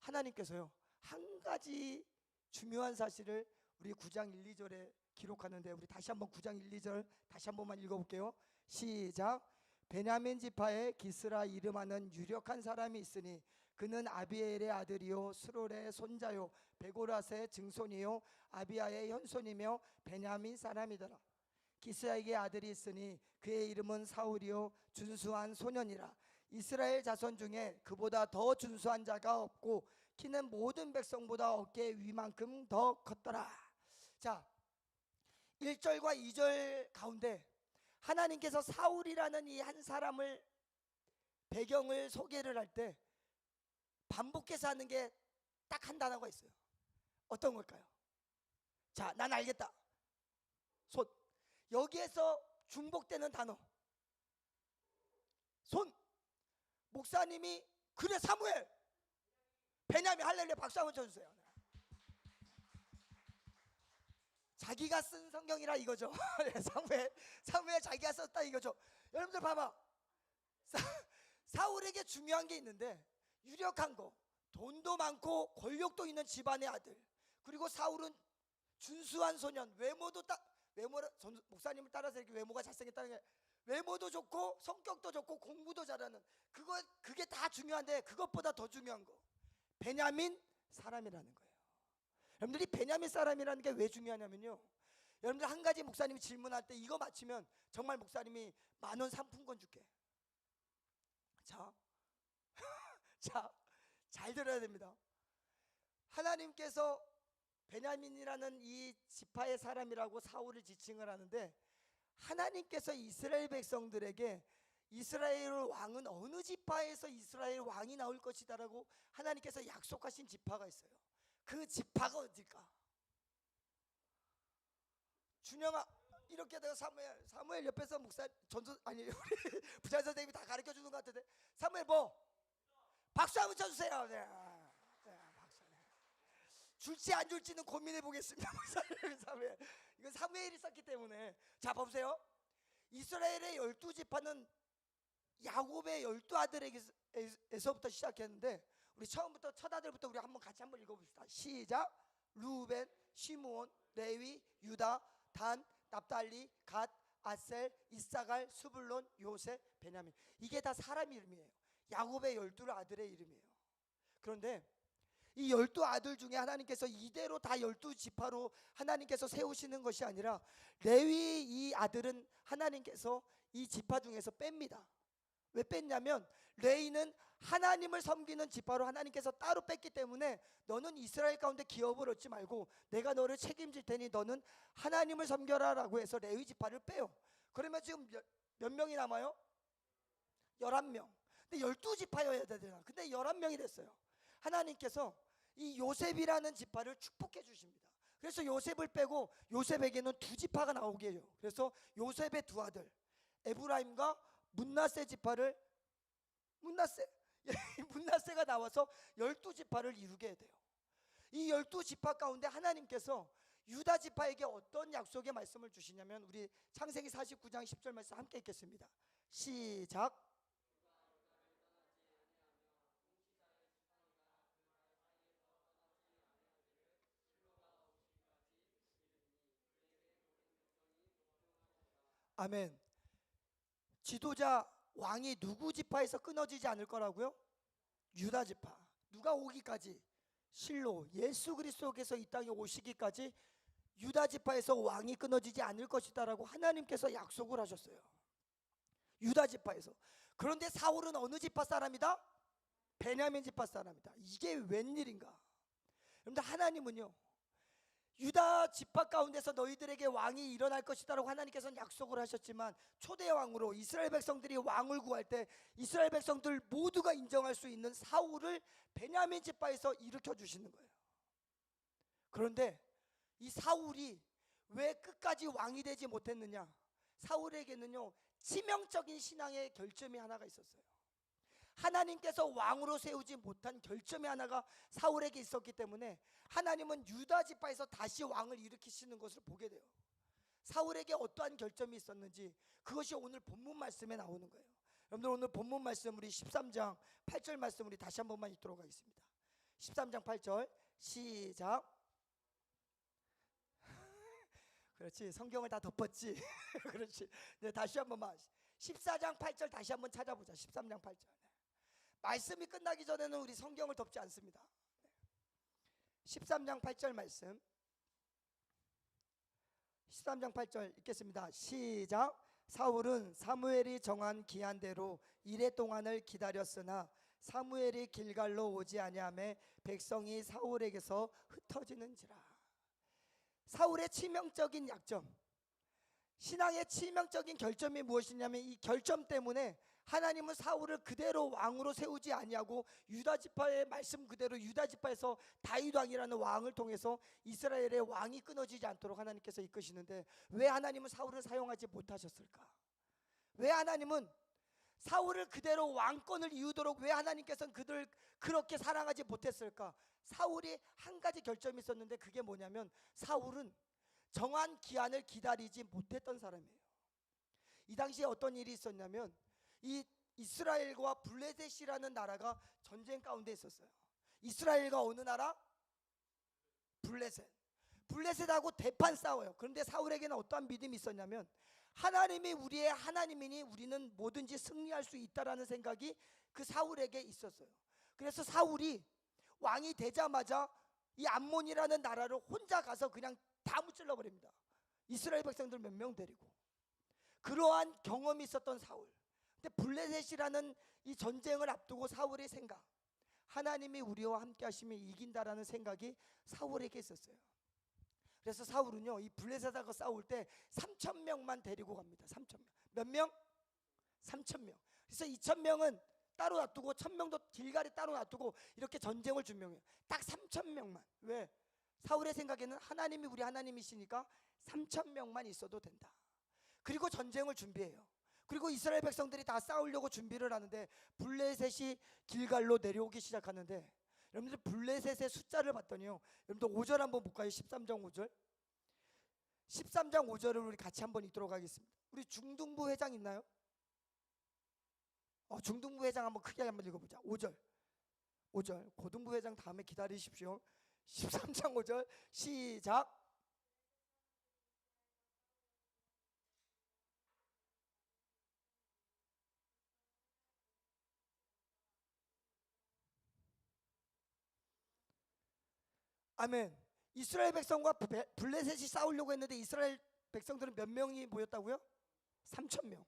S3: 하나님께서요, 한 가지 중요한 사실을 우리 9장 1, 2절에 기록하는데, 우리 다시 한번 9장 1, 2절 다시 한 번만 읽어볼게요. 시작. 베냐민 지파에 기스라 이름하는 유력한 사람이 있으니 그는 아비엘의 아들이요 스롤의 손자요 베고라스의 증손이요 아비아의 현손이며 베냐민 사람이더라. 기스라에게 아들이 있으니 그의 이름은 사울이요 준수한 소년이라. 이스라엘 자손 중에 그보다 더 준수한 자가 없고 키는 모든 백성보다 어깨 위만큼 더 컸더라. 자, 1절과 2절 가운데 하나님께서 사울이라는 이 한 사람을 배경을 소개를 할 때 반복해서 하는 게 딱 한 단어가 있어요. 어떤 걸까요? 자, 난 알겠다. 손. 여기에서 중복되는 단어, 손. 목사님이 그래 사무엘, 베냐민, 할렐루야, 박수 한번 쳐주세요. 자기가 쓴 성경이라 이거죠. 사무엘 자기가 썼다 이거죠. 여러분들 봐봐. 사울에게 중요한 게 있는데, 유력한 거, 돈도 많고 권력도 있는 집안의 아들, 그리고 사울은 준수한 소년, 외모를 목사님을 따라서 이렇게 외모가 잘생겼다는 게, 외모도 좋고 성격도 좋고 공부도 잘하는, 그게 다 중요한데 그것보다 더 중요한 거, 베냐민 사람이라는 거예요. 여러분들이 베냐민 사람이라는 게 왜 중요하냐면요, 여러분들 한 가지 목사님이 질문할 때 이거 맞히면 정말 목사님이 10,000원 상품권 줄게. 자, 잘 들어야 됩니다. 하나님께서 베냐민이라는 이 지파의 사람이라고 사울을 지칭을 하는데, 하나님께서 이스라엘 백성들에게 이스라엘 왕은 어느 지파에서 이스라엘 왕이 나올 것이다라고 하나님께서 약속하신 지파가 있어요. 그 지파가 어딜까? 준영아, 이렇게 내가 사무엘 옆에서 목사 우리 부장 선생님이 다 가르쳐 주는 것 같은데, 사무엘 뭐? 박수 한번 쳐주세요. 네, 박수. 줄지 안 줄지는 고민해 보겠습니다. 사무엘. 이건 사무엘이 썼기 때문에. 자, 보세요. 이스라엘의 12지파는 야곱의 12아들에게서부터 시작했는데, 우리 처음부터 첫 아들부터 우리 같이 한번 읽어봅시다. 시작. 루벤, 시므온, 레위, 유다, 단, 납달리, 갓, 아셀, 이사갈, 스불론, 요셉, 베냐민. 이게 다 사람 이름이에요. 야곱의 12아들의 이름이에요. 그런데 이 12아들 중에 하나님께서 이대로 다 12지파로 하나님께서 세우시는 것이 아니라 레위 이 아들은 하나님께서 이 지파 중에서 뺍니다. 왜 뺐냐면 레위는 하나님을 섬기는 지파로 하나님께서 따로 뺐기 때문에 너는 이스라엘 가운데 기업을 얻지 말고 내가 너를 책임질 테니 너는 하나님을 섬겨라 라고 해서 레위 지파를 빼요. 그러면 지금 몇 명이 남아요? 11명. 근데 12지파여야 되잖아. 근데 11명이 됐어요. 하나님께서 이 요셉이라는 지파를 축복해 주십니다. 그래서 요셉을 빼고 요셉에게는 2지파가 나오게 해요. 그래서 요셉의 2아들 에브라임과 문나세 지파를 문나세가 나와서 12지파를 이루게 돼요. 이 12지파 가운데 하나님께서 유다 지파에게 어떤 약속의 말씀을 주시냐면 우리 창세기 49장 10절 말씀 함께 읽겠습니다. 시작. 아멘. 지도자 왕이 누구 지파에서 끊어지지 않을 거라고요? 유다 지파. 누가 오기까지? 실로 예수 그리스도께서 이 땅에 오시기까지 유다 지파에서 왕이 끊어지지 않을 것이다라고 하나님께서 약속을 하셨어요. 유다 지파에서. 그런데 사울은 어느 지파 사람이다? 베냐민 지파 사람이다. 이게 웬일인가? 여러분들 하나님은요 유다 지파 가운데서 너희들에게 왕이 일어날 것이다라고 하나님께서는 약속을 하셨지만 초대 왕으로 이스라엘 백성들이 왕을 구할 때 이스라엘 백성들 모두가 인정할 수 있는 사울을 베냐민 지파에서 일으켜 주시는 거예요. 그런데 이 사울이 왜 끝까지 왕이 되지 못했느냐? 사울에게는요 치명적인 신앙의 결점이 하나가 있었어요. 하나님께서 왕으로 세우지 못한 결점이 하나가 사울에게 있었기 때문에 하나님은 유다 지파에서 다시 왕을 일으키시는 것을 보게 돼요. 사울에게 어떠한 결점이 있었는지 그것이 오늘 본문 말씀에 나오는 거예요. 여러분들 오늘 본문 말씀 우리 13장 8절 말씀 우리 다시 한 번만 읽도록 하겠습니다. 13장 8절 시작. 그렇지, 성경을 다 덮었지. 그렇지. 네, 다시 한 번만 14장 8절 다시 한번 찾아보자. 13장 8절. 말씀이 끝나기 전에는 우리 성경을 덮지 않습니다. 13장 8절 말씀 13장 8절 읽겠습니다. 시작. 사울은 사무엘이 정한 기한대로 이레 동안을 기다렸으나 사무엘이 길갈로 오지 아니하매 백성이 사울에게서 흩어지는지라. 사울의 치명적인 약점, 신앙의 치명적인 결점이 무엇이냐면 이 결점 때문에 하나님은 사울을 그대로 왕으로 세우지 아니하고 유다 지파의 말씀 그대로 유다 지파에서 다윗 왕이라는 왕을 통해서 이스라엘의 왕이 끊어지지 않도록 하나님께서 이끄시는데 왜 하나님은 사울을 사용하지 못하셨을까? 왜 하나님은 사울을 그대로 왕권을 이루도록 왜 하나님께서는 그들을 그렇게 사랑하지 못했을까? 사울이 한 가지 결점이 있었는데 그게 뭐냐면 사울은 정한 기한을 기다리지 못했던 사람이에요. 이 당시에 어떤 일이 있었냐면 이 이스라엘과 블레셋이라는 나라가 전쟁 가운데 있었어요. 이스라엘과 어느 나라? 블레셋. 블레셋하고 대판 싸워요. 그런데 사울에게는 어떠한 믿음이 있었냐면 하나님이 우리의 하나님이니 우리는 뭐든지 승리할 수 있다라는 생각이 그 사울에게 있었어요. 그래서 사울이 왕이 되자마자 이 암몬이라는 나라를 혼자 가서 그냥 다 무찔러 버립니다. 이스라엘 백성들 몇 명 데리고. 그러한 경험이 있었던 사울. 근데 블레셋이라는 이 전쟁을 앞두고 사울의 생각, 하나님이 우리와 함께 하시면 이긴다라는 생각이 사울에게 있었어요. 그래서 사울은요 이 블레셋하고 싸울 때 3,000명만 데리고 갑니다. 3,000명. 몇 명? 3,000명. 그래서 2,000명은 따로 놔두고 1,000명도 길갈에 따로 놔두고 이렇게 전쟁을 준비해요. 딱 3,000명만. 왜? 사울의 생각에는 하나님이 우리 하나님이시니까 3,000명만 있어도 된다. 그리고 전쟁을 준비해요. 그리고 이스라엘 백성들이 다 싸우려고 준비를 하는데 블레셋이 길갈로 내려오기 시작하는데 여러분들 블레셋의 숫자를 봤더니요 여러분들 5절 한번 볼까요? 13장 5절 13장 5절을 우리 같이 한번 읽도록 하겠습니다. 우리 중등부 회장 있나요? 중등부 회장 한번 크게 한번 읽어보자. 5절 고등부 회장 다음에 기다리십시오. 13장 5절 시작. 아멘. 이스라엘 백성과 블레셋이 싸우려고 했는데 이스라엘 백성들은 몇 명이 모였다고요? 3,000명.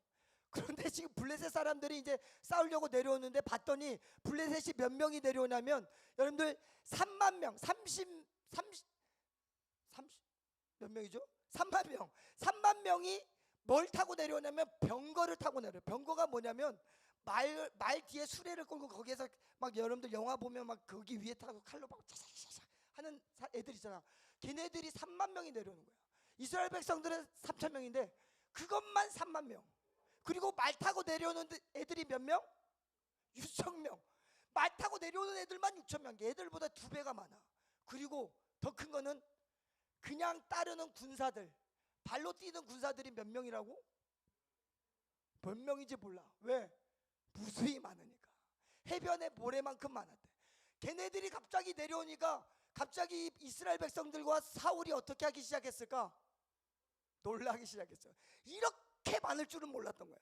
S3: 그런데 지금 블레셋 사람들이 이제 싸우려고 내려오는데 봤더니 블레셋이 몇 명이 내려오냐면 여러분들 3만 명, 30 몇 명이죠? 3만 명. 3만 명이 뭘 타고 내려오냐면 병거를 타고 내려요. 병거가 뭐냐면 말 뒤에 수레를 끌고 거기에서 막 여러분들 영화 보면 막 거기 위에 타고 칼로 막 차차차차 하는 애들 있잖아. 걔네들이 3만 명이 내려오는 거야. 이스라엘 백성들은 3천 명인데 그것만 3만 명. 그리고 말 타고 내려오는 애들이 몇 명? 6천 명. 말 타고 내려오는 애들만 6천 명. 얘들보다 2배가 많아. 그리고 더 큰 거는 그냥 따르는 군사들, 발로 뛰는 군사들이 몇 명이라고? 몇 명인지 몰라. 왜? 무수히 많으니까. 해변에 모래만큼 많았대. 걔네들이 갑자기 내려오니까 갑자기 이스라엘 백성들과 사울이 어떻게 하기 시작했을까? 놀라기 시작했어요. 이렇게 많을 줄은 몰랐던 거야.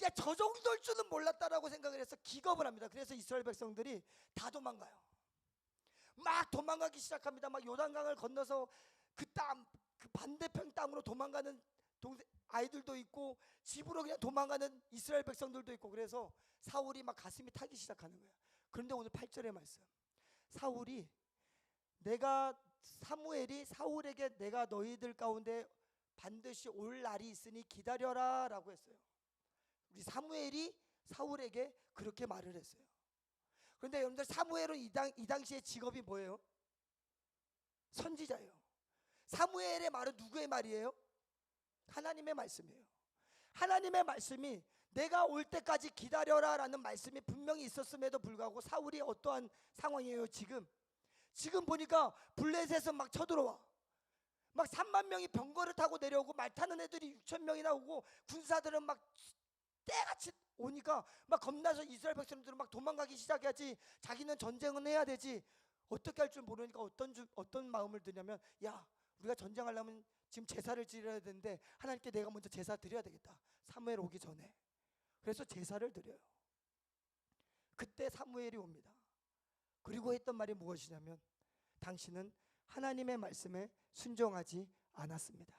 S3: 야, 저 정도일 줄은 몰랐다라고 생각을 해서 기겁을 합니다. 그래서 이스라엘 백성들이 다 도망가요. 막 도망가기 시작합니다. 막 요단강을 건너서 그 반대편 땅으로 도망가는 아이들도 있고 집으로 그냥 도망가는 이스라엘 백성들도 있고 그래서 사울이 막 가슴이 타기 시작하는 거야. 그런데 오늘 8절의 말씀, 사무엘이 사울에게 내가 너희들 가운데 반드시 올 날이 있으니 기다려라 라고 했어요. 우리 사무엘이 사울에게 그렇게 말을 했어요. 그런데 여러분들 사무엘은 이 당시의 직업이 뭐예요? 선지자예요. 사무엘의 말은 누구의 말이에요? 하나님의 말씀이에요. 하나님의 말씀이 내가 올 때까지 기다려라 라는 말씀이 분명히 있었음에도 불구하고 사울이 어떠한 상황이에요? 지금 보니까 블레셋은 막 쳐들어와. 막 3만 명이 병거를 타고 내려오고 말 타는 애들이 6천 명이나 오고 군사들은 막 때같이 오니까 막 겁나서 이스라엘 백성들은 막 도망가기 시작해야지. 자기는 전쟁은 해야 되지. 어떻게 할 줄 모르니까 어떤 마음을 드냐면, 야, 우리가 전쟁하려면 지금 제사를 드려야 되는데 하나님께 내가 먼저 제사 드려야 되겠다. 사무엘 오기 전에. 그래서 제사를 드려요. 그때 사무엘이 옵니다. 그리고 했던 말이 무엇이냐면, 당신은 하나님의 말씀에 순종하지 않았습니다.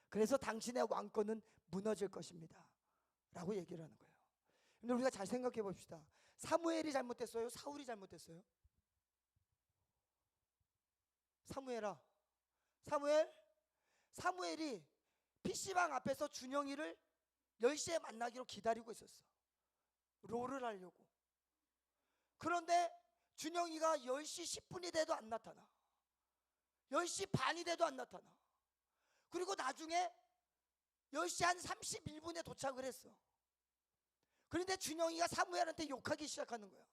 S3: 그래서 당신의 왕권은 무너질 것입니다 라고 얘기를 하는 거예요. 근데 우리가 잘 생각해 봅시다. 사무엘이 잘못했어요? 사울이 잘못했어요? 사무엘이 PC방 앞에서 준영이를 10시에 만나기로 기다리고 있었어. 롤을 하려고. 그런데 준영이가 10시 10분이 돼도 안 나타나. 10시 반이 돼도 안 나타나. 그리고 나중에 10시 한 31분에 도착을 했어. 그런데 준영이가 사무엘한테 욕하기 시작하는 거야.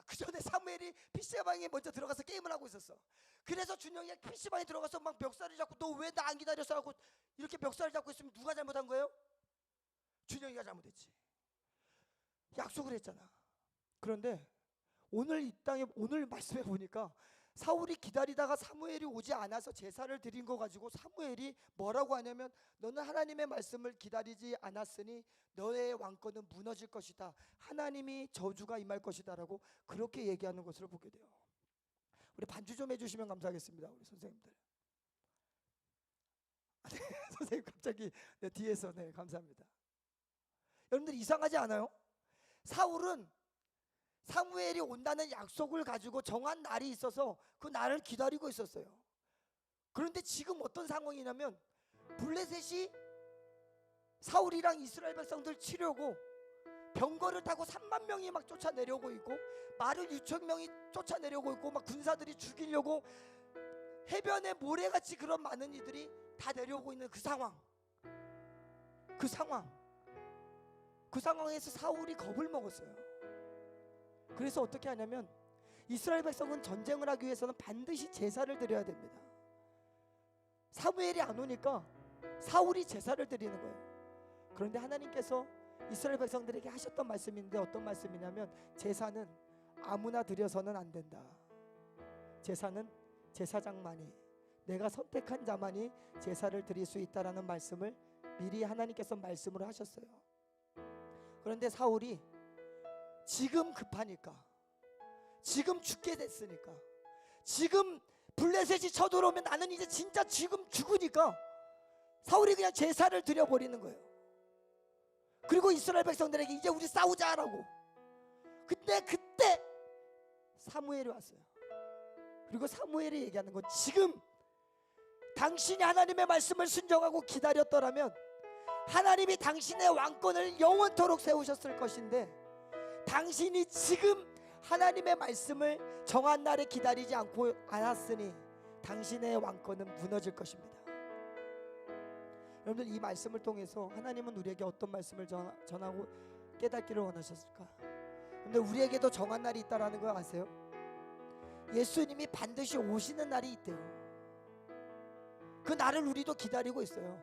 S3: 그 전에 사무엘이 PC방에 먼저 들어가서 게임을 하고 있었어. 그래서 준영이가 PC방에 들어가서 막 멱살을 잡고 너 왜 나 안 기다렸어 하고 이렇게 멱살을 잡고 있으면 누가 잘못한 거예요? 준영이가 잘못했지. 약속을 했잖아. 그런데 오늘 오늘 말씀해 보니까 사울이 기다리다가 사무엘이 오지 않아서 제사를 드린 거 가지고 사무엘이 뭐라고 하냐면, 너는 하나님의 말씀을 기다리지 않았으니 너의 왕권은 무너질 것이다. 하나님이 저주가 임할 것이다 라고 그렇게 얘기하는 것을 보게 돼요. 우리 반주 좀 해주시면 감사하겠습니다. 우리 선생님들. 네, 선생님 갑자기 뒤에서 감사합니다. 여러분들 이상하지 않아요? 사울은 사무엘이 온다는 약속을 가지고 정한 날이 있어서 그 날을 기다리고 있었어요. 그런데 지금 어떤 상황이냐면 블레셋이 사울이랑 이스라엘 백성들 치려고 병거를 타고 3만 명이 막 쫓아내려고 있고 말을 6천 명이 쫓아내려고 있고 막 군사들이 죽이려고 해변에 모래같이 그런 많은 이들이 다 내려오고 있는 그 상황에서 사울이 겁을 먹었어요. 그래서 어떻게 하냐면 이스라엘 백성은 전쟁을 하기 위해서는 반드시 제사를 드려야 됩니다. 사무엘이 안 오니까 사울이 제사를 드리는 거예요. 그런데 하나님께서 이스라엘 백성들에게 하셨던 말씀인데 어떤 말씀이냐면, 제사는 아무나 드려서는 안 된다. 제사는 제사장만이, 내가 선택한 자만이 제사를 드릴 수 있다라는 말씀을 미리 하나님께서 말씀을 하셨어요. 그런데 사울이 지금 급하니까, 지금 죽게 됐으니까,
S4: 지금 블레셋이 쳐들어오면 나는 이제 진짜 지금 죽으니까 사울이 그냥 제사를 드려버리는 거예요. 그리고 이스라엘 백성들에게 이제 우리 싸우자라고. 근데 그때 사무엘이 왔어요. 그리고 사무엘이 얘기하는 건 지금 당신이 하나님의 말씀을 순종하고 기다렸더라면 하나님이 당신의 왕권을 영원토록 세우셨을 것인데 당신이 지금 하나님의 말씀을 정한 날에 기다리지 않았으니 당신의 왕권은 무너질 것입니다. 여러분들 이 말씀을 통해서 하나님은 우리에게 어떤 말씀을 전하고 깨닫기를 원하셨을까? 근데 우리에게도 정한 날이 있다라는 거 아세요? 예수님이 반드시 오시는 날이 있대요. 그 날을 우리도 기다리고 있어요.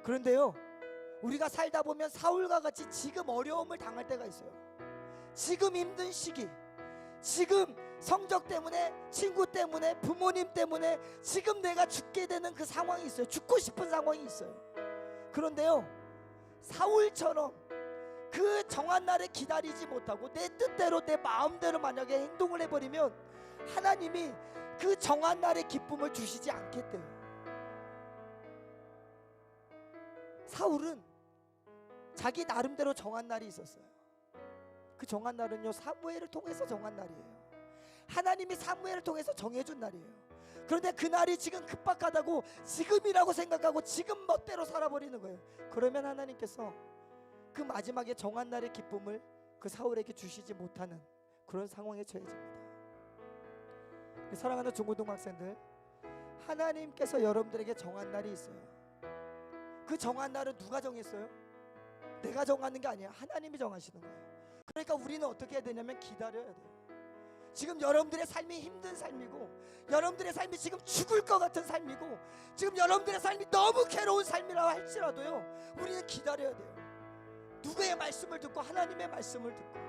S4: 그런데요, 우리가 살다 보면 사울과 같이 지금 어려움을 당할 때가 있어요. 지금 힘든 시기, 지금 성적 때문에, 친구 때문에, 부모님 때문에 지금 내가 죽게 되는 그 상황이 있어요. 죽고 싶은 상황이 있어요. 그런데요, 사울처럼 그 정한 날에 기다리지 못하고 내 뜻대로 내 마음대로 만약에 행동을 해버리면 하나님이 그 정한 날의 기쁨을 주시지 않겠대요. 사울은 자기 나름대로 정한 날이 있었어요. 그 정한 날은요, 사무엘을 통해서 정한 날이에요. 하나님이 사무엘을 통해서 정해준 날이에요. 그런데 그 날이 지금 급박하다고 지금이라고 생각하고 지금 멋대로 살아버리는 거예요. 그러면 하나님께서 그 마지막에 정한 날의 기쁨을 그 사울에게 주시지 못하는 그런 상황에 처해집니다. 사랑하는 중고등학생들, 하나님께서 여러분들에게 정한 날이 있어요. 그 정한 날은 누가 정했어요? 내가 정하는 게 아니에요. 하나님이 정하시는 거예요. 그러니까 우리는 어떻게 해야 되냐면 기다려야 돼요. 지금 여러분들의 삶이 힘든 삶이고, 여러분들의 삶이 지금 죽을 것 같은 삶이고, 지금 여러분들의 삶이 너무 괴로운 삶이라 할지라도요, 우리는 기다려야 돼요. 누구의 말씀을 듣고? 하나님의 말씀을 듣고.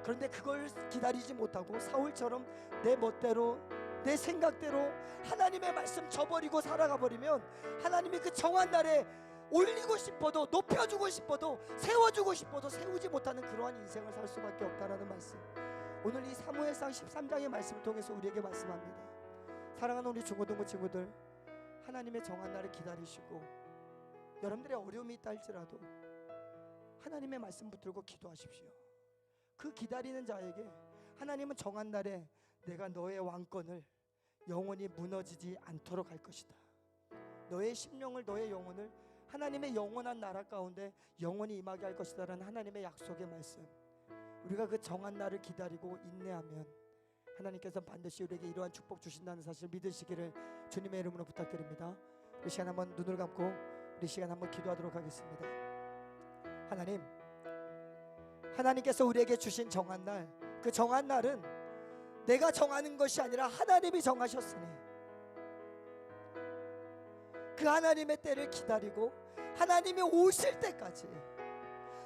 S4: 그런데 그걸 기다리지 못하고 사울처럼 내 멋대로, 내 생각대로 하나님의 말씀 저버리고 살아가 버리면 하나님이 그 정한 날에 올리고 싶어도, 높여주고 싶어도, 세워주고 싶어도 세우지 못하는 그러한 인생을 살 수밖에 없다라는 말씀, 오늘 이 사무엘상 13장의 말씀을 통해서 우리에게 말씀합니다. 사랑하는 우리 중고등부 친구들, 하나님의 정한 날을 기다리시고 여러분들의 어려움이 있다 할지라도 하나님의 말씀 붙들고 기도하십시오. 그 기다리는 자에게 하나님은 정한 날에 내가 너의 왕권을 영원히 무너지지 않도록 할 것이다. 너의 심령을, 너의 영혼을 하나님의 영원한 나라 가운데 영원히 임하게 할 것이다 라는 하나님의 약속의 말씀, 우리가 그 정한 날을 기다리고 인내하면 하나님께서 반드시 우리에게 이러한 축복 주신다는 사실을 믿으시기를 주님의 이름으로 부탁드립니다. 이 시간 한번 눈을 감고 우리 시간 한번 기도하도록 하겠습니다. 하나님, 하나님께서 우리에게 주신 정한 날, 그 정한 날은 내가 정하는 것이 아니라 하나님이 정하셨으니 그 하나님의 때를 기다리고 하나님이 오실 때까지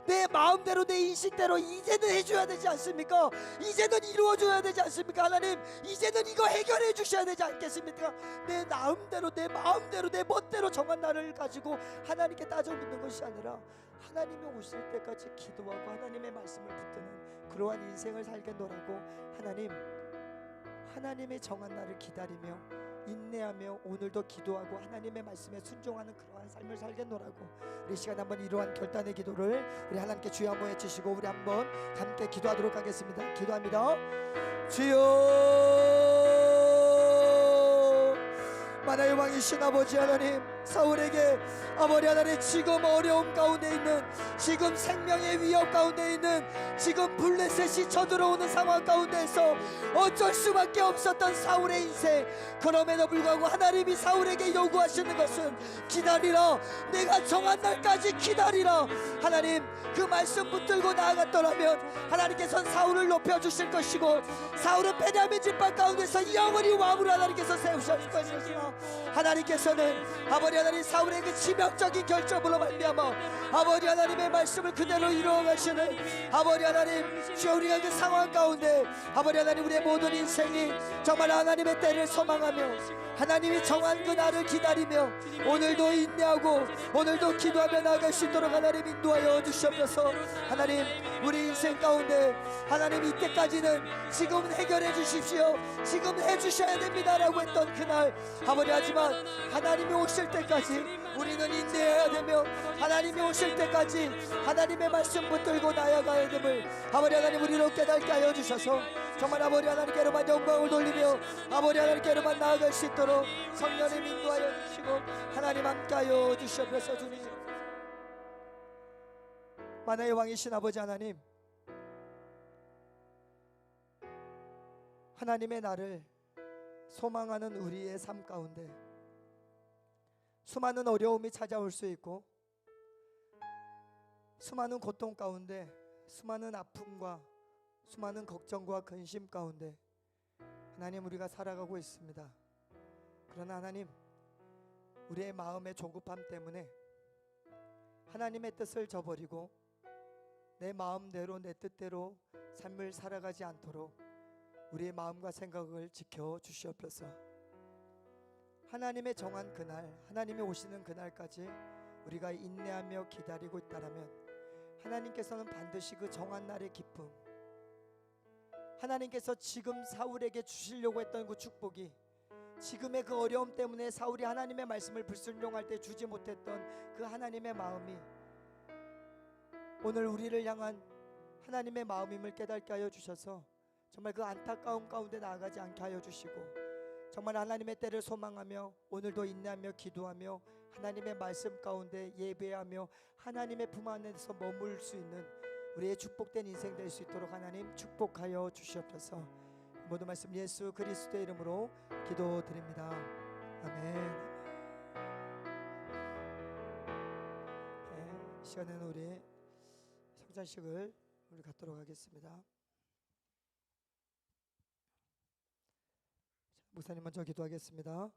S4: 내 마음대로, 내 인식대로 이제는 해줘야 되지 않습니까? 이제는 이루어줘야 되지 않습니까? 하나님, 이제는 이거 해결해 주셔야 되지 않겠습니까? 내 마음대로, 내 마음대로, 내 멋대로 정한 날을 가지고 하나님께 따져 묻는 것이 아니라 하나님이 오실 때까지 기도하고 하나님의 말씀을 붙드는 그러한 인생을 살겠노라고, 하나님의 정한 날을 기다리며 인내하며 오늘도 기도하고 하나님의 말씀에 순종하는 그러한 삶을 살겠노라고, 우리 시간 한번 이러한 결단의 기도를 우리 하나님께 주여 한번 외치시고 우리 한번 함께 기도하도록 하겠습니다. 기도합니다. 주여, 만화의 왕이신 아버지 하나님, 사울에게 아버지 하나님 지금 어려움 가운데 있는, 지금 생명의 위협 가운데 있는, 지금 블레셋이 쳐들어오는 상황 가운데서 어쩔 수밖에 없었던 사울의 인생, 그럼에도 불구하고 하나님이 사울에게 요구하시는 것은 기다리라, 내가 정한 날까지 기다리라. 하나님, 그 말씀 붙들고 나아갔더라면 하나님께서는 사울을 높여주실 것이고 사울은 베냐민 지파 가운데서 영원히 왕으로 하나님께서 세우실 것이시라. 하나님께서는 아버지 하나님 사울의 그 치명적인 결정으로 말미암아 아버지 하나님의 말씀을 그대로 이루어 가시는 아버지 하나님, 주여 우리가 그 상황 가운데 아버지 하나님 우리의 모든 인생이 정말 하나님의 때를 소망하며 하나님이 정한 그 날을 기다리며 오늘도 인내하고 오늘도 기도하며 나아갈 수 있도록 하나님 인도하여 주시옵소서. 하나님, 우리 인생 가운데 하나님 이때까지는 지금은 해결해 주십시오, 지금 해주셔야 됩니다라고 했던 그날 아버지, 하지만 하나님이 오실 때까지 우리는 인내해야 되며 하나님이 오실 때까지 하나님의 말씀 붙들고 나아가야 됨을 아버지 하나님 우리로 깨닫게 하여 주셔서 정말 아버지 하나님께로만 영광을 돌리며 아버지 하나님께로만 나아갈 수 있도록 성령님 인도하여 주시고 하나님 함께하여 주시옵소서. 주님, 만화의 왕이신 아버지 하나님, 하나님의 나를 소망하는 우리의 삶 가운데 수많은 어려움이 찾아올 수 있고 수많은 고통 가운데 수많은 아픔과 수많은 걱정과 근심 가운데 하나님 우리가 살아가고 있습니다. 그러나 하나님, 우리의 마음의 조급함 때문에 하나님의 뜻을 저버리고 내 마음대로 내 뜻대로 삶을 살아가지 않도록 우리의 마음과 생각을 지켜 주시옵소서. 하나님의 정한 그날, 하나님이 오시는 그날까지 우리가 인내하며 기다리고 있다라면 하나님께서는 반드시 그 정한 날의 기쁨, 하나님께서 지금 사울에게 주시려고 했던 그 축복이 지금의 그 어려움 때문에 사울이 하나님의 말씀을 불순종할 때 주지 못했던 그 하나님의 마음이 오늘 우리를 향한 하나님의 마음임을 깨닫게 하여 주셔서 정말 그 안타까움 가운데 나아가지 않게 하여 주시고 정말 하나님의 때를 소망하며 오늘도 인내하며 기도하며 하나님의 말씀 가운데 예배하며 하나님의 품 안에서 머물 수 있는 우리의 축복된 인생 될 수 있도록 하나님 축복하여 주시옵소서. 모든 말씀 예수 그리스도의 이름으로 기도드립니다. 아멘. 이 시간에는 우리 성찬식을 우리 갖도록 하겠습니다. 목사님 먼저 기도하겠습니다.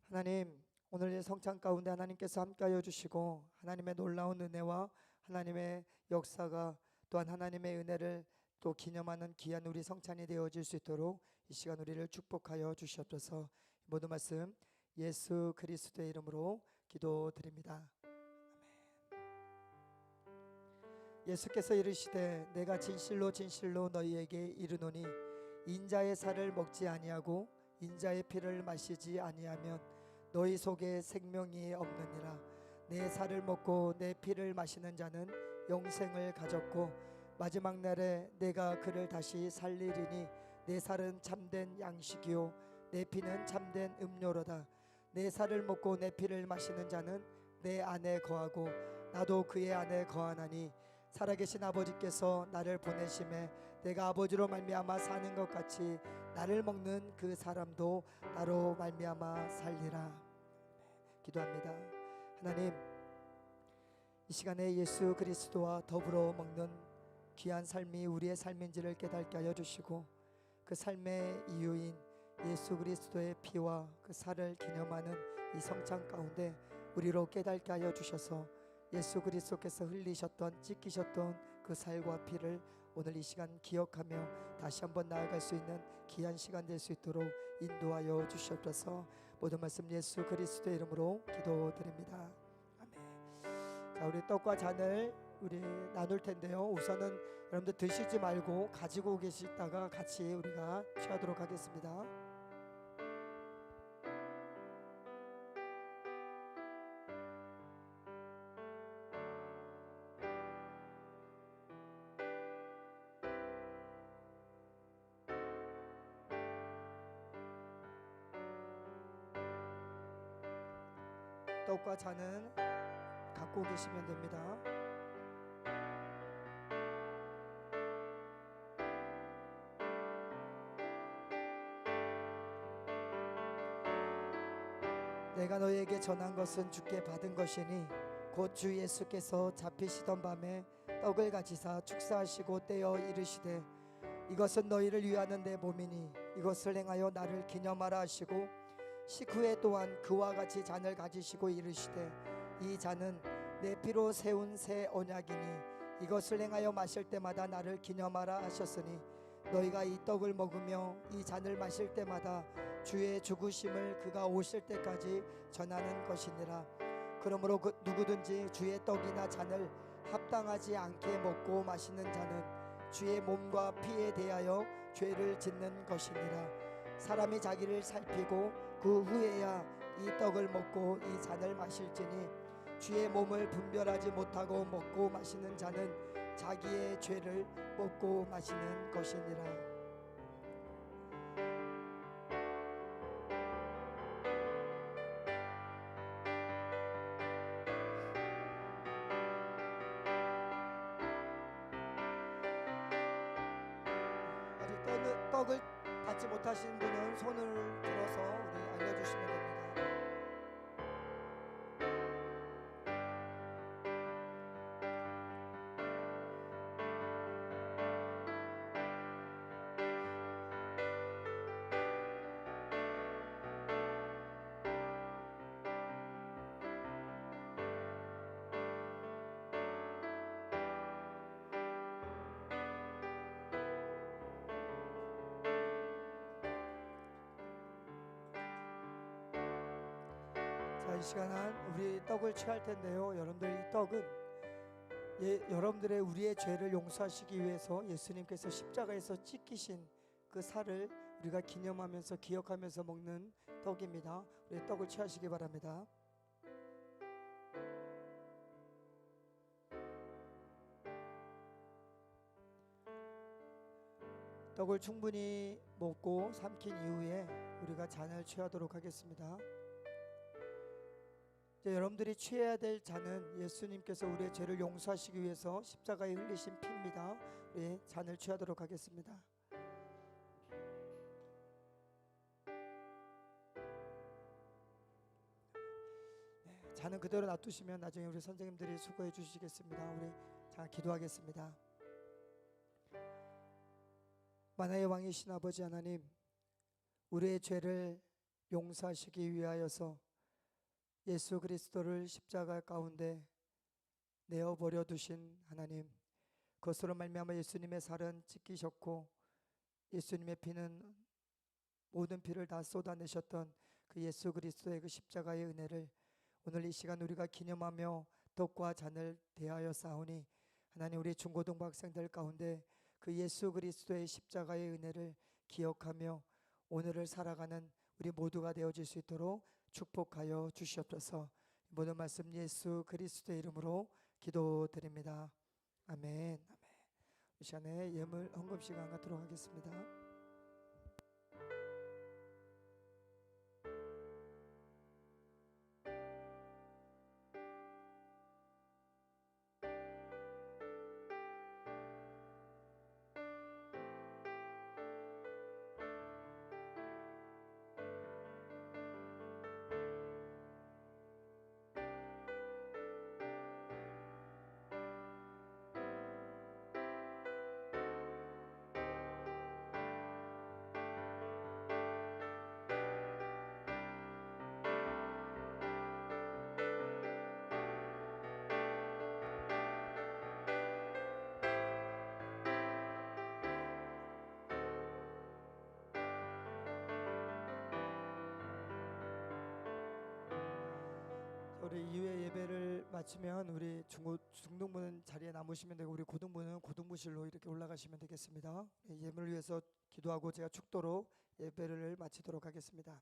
S4: 하나님, 오늘의 성찬 가운데 하나님께서 함께하여 주시고 하나님의 놀라운 은혜와 하나님의 역사가 또한 하나님의 은혜를 또 기념하는 귀한 우리 성찬이 되어질 수 있도록 이 시간 우리를 축복하여 주시옵소서. 모든 말씀 예수 그리스도의 이름으로 기도드립니다. 아멘. 예수께서 이르시되 내가 진실로 진실로 너희에게 이르노니 인자의 살을 먹지 아니하고 인자의 피를 마시지 아니하면 너희 속에 생명이 없느니라. 내 살을 먹고 내 피를 마시는 자는 영생을 가졌고 마지막 날에 내가 그를 다시 살리리니 내 살은 참된 양식이요 내 피는 참된 음료로다. 내 살을 먹고 내 피를 마시는 자는 내 안에 거하고 나도 그의 안에 거하나니 살아계신 아버지께서 나를 보내심에 내가 아버지로 말미암아 사는 것 같이 나를 먹는 그 사람도 나로 말미암아 살리라. 기도합니다. 하나님, 이 시간에 예수 그리스도와 더불어 먹는 귀한 삶이 우리의 삶인지를 깨닫게 하여 주시고 그 삶의 이유인 예수 그리스도의 피와 그 살을 기념하는 이 성찬 가운데 우리로 깨닫게 하여 주셔서 예수 그리스도께서 흘리셨던 찢기셨던 그 살과 피를 오늘 이 시간 기억하며 다시 한번 나아갈 수 있는 귀한 시간 될 수 있도록 인도하여 주시옵소서. 모든 말씀 예수 그리스도의 이름으로 기도드립니다. 아멘. 자, 우리 떡과 잔을 우리 나눌 텐데요. 우선은 여러분들 드시지 말고 가지고 계시다가 같이 우리가 취하도록 하겠습니다. 떡과 잔은 갖고 계시면 됩니다. 내가 너희에게 전한 것은 주께 받은 것이니 곧 주 예수께서 잡히시던 밤에 떡을 가지사 축사하시고 떼어 이르시되 이것은 너희를 위하는 내 몸이니 이것을 행하여 나를 기념하라 하시고 식후에 또한 그와 같이 잔을 가지시고 이르시되 이 잔은 내 피로 세운 새 언약이니 이것을 행하여 마실 때마다 나를 기념하라 하셨으니 너희가 이 떡을 먹으며 이 잔을 마실 때마다 주의 죽으심을 그가 오실 때까지 전하는 것이니라. 그러므로 누구든지 주의 떡이나 잔을 합당하지 않게 먹고 마시는 자는
S3: 주의 몸과 피에 대하여 죄를 짓는 것이니라. 사람이 자기를 살피고 그 후에야 이 떡을 먹고 이 잔을 마실지니 주의 몸을 분별하지 못하고 먹고 마시는 자는 자기의 죄를 먹고 마시는 것이니라. 아직 떡을 닫지 못하신 분은 손을 들어서 우리 알려주시면 됩니다. 자, 이 시간은 우리 떡을 취할 텐데요. 여러분들 이 떡은 여러분들의 우리의 죄를 용서하시기 위해서 예수님께서 십자가에서 찢기신 그 살을 우리가 기념하면서 기억하면서 먹는 떡입니다. 우리 떡을 취하시기 바랍니다. 떡을 충분히 먹고 삼킨 이후에 우리가 잔을 취하도록 하겠습니다. 여러분들이 취해야 될 잔은 예수님께서 우리의 죄를 용서하시기 위해서 십자가에 흘리신 피입니다. 우리 잔을 취하도록 하겠습니다. 잔은 그대로 놔두시면 나중에 우리 선생님들이 수고해 주시겠습니다. 우리 자 기도하겠습니다. 만화의 왕이신 아버지 하나님, 우리의 죄를 용서하시기 위하여서 예수 그리스도를 십자가 가운데 내어버려 두신 하나님, 그것으로 말미암아 예수님의 살은 찢기셨고 예수님의 피는 모든 피를 다 쏟아내셨던 그 예수 그리스도의 그 십자가의 은혜를 오늘 이 시간 우리가 기념하며 떡과 잔을 대하여 싸우니 하나님, 우리 중고등부 학생들 가운데 그 예수 그리스도의 십자가의 은혜를 기억하며 오늘을 살아가는 우리 모두가 되어질 수 있도록 축복하여 주시옵소서. 모든 말씀 예수 그리스도의 이름으로 기도드립니다. 아멘. 아멘. 이 시간에 예물 헌금 시간 갖도록 하겠습니다. 우리 이후에 예배를 마치면 우리 중등부는 자리에 남으시면 되고 우리 고등부는 고등부실로 이렇게 올라가시면 되겠습니다. 예물을 위해서 기도하고 제가 축도로 예배를 마치도록 하겠습니다.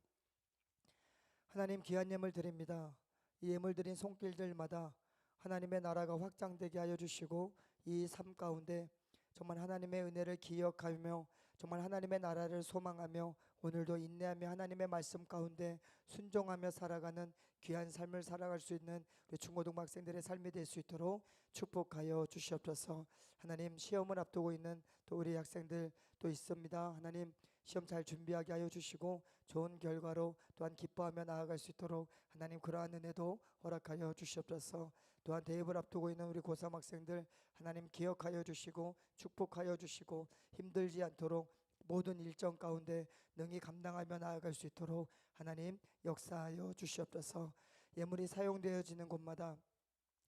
S3: 하나님, 귀한 예물 드립니다. 이 예물 드린 손길들마다 하나님의 나라가 확장되게 하여 주시고 이 삶 가운데 정말 하나님의 은혜를 기억하며 정말 하나님의 나라를 소망하며 오늘도 인내하며 하나님의 말씀 가운데 순종하며 살아가는 귀한 삶을 살아갈 수 있는 우리 중고등부 학생들의 삶이 될 수 있도록 축복하여 주시옵소서. 하나님, 시험을 앞두고 있는 또 우리 학생들 또 있습니다. 하나님, 시험 잘 준비하게 하여 주시고 좋은 결과로 또한 기뻐하며 나아갈 수 있도록 하나님 그러한 은혜도 허락하여 주시옵소서. 또한 대입을 앞두고 있는 우리 고3 학생들 하나님 기억하여 주시고 축복하여 주시고 힘들지 않도록 모든 일정 가운데 능히 감당하며 나아갈 수 있도록 하나님 역사하여 주시옵소서. 예물이 사용되어지는 곳마다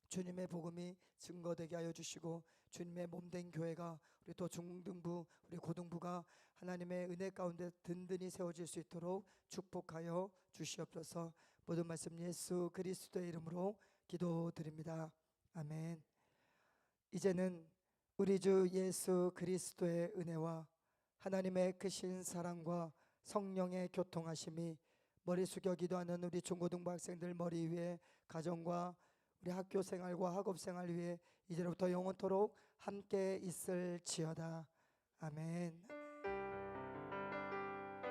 S3: 주님의 복음이 증거되게 하여 주시고 주님의 몸된 교회가 우리 또 중등부 우리 고등부가 하나님의 은혜 가운데 든든히 세워질 수 있도록 축복하여 주시옵소서. 모든 말씀 예수 그리스도의 이름으로 기도드립니다. 아멘. 이제는 우리 주 예수 그리스도의 은혜와 하나님의 크신 사랑과 성령의 교통하심이 머리 숙여 기도하는 우리 중고등부 학생들 머리 위에, 가정과 우리 학교 생활과 학업 생활 위에 이제로부터 영원토록 함께 있을지어다. 아멘.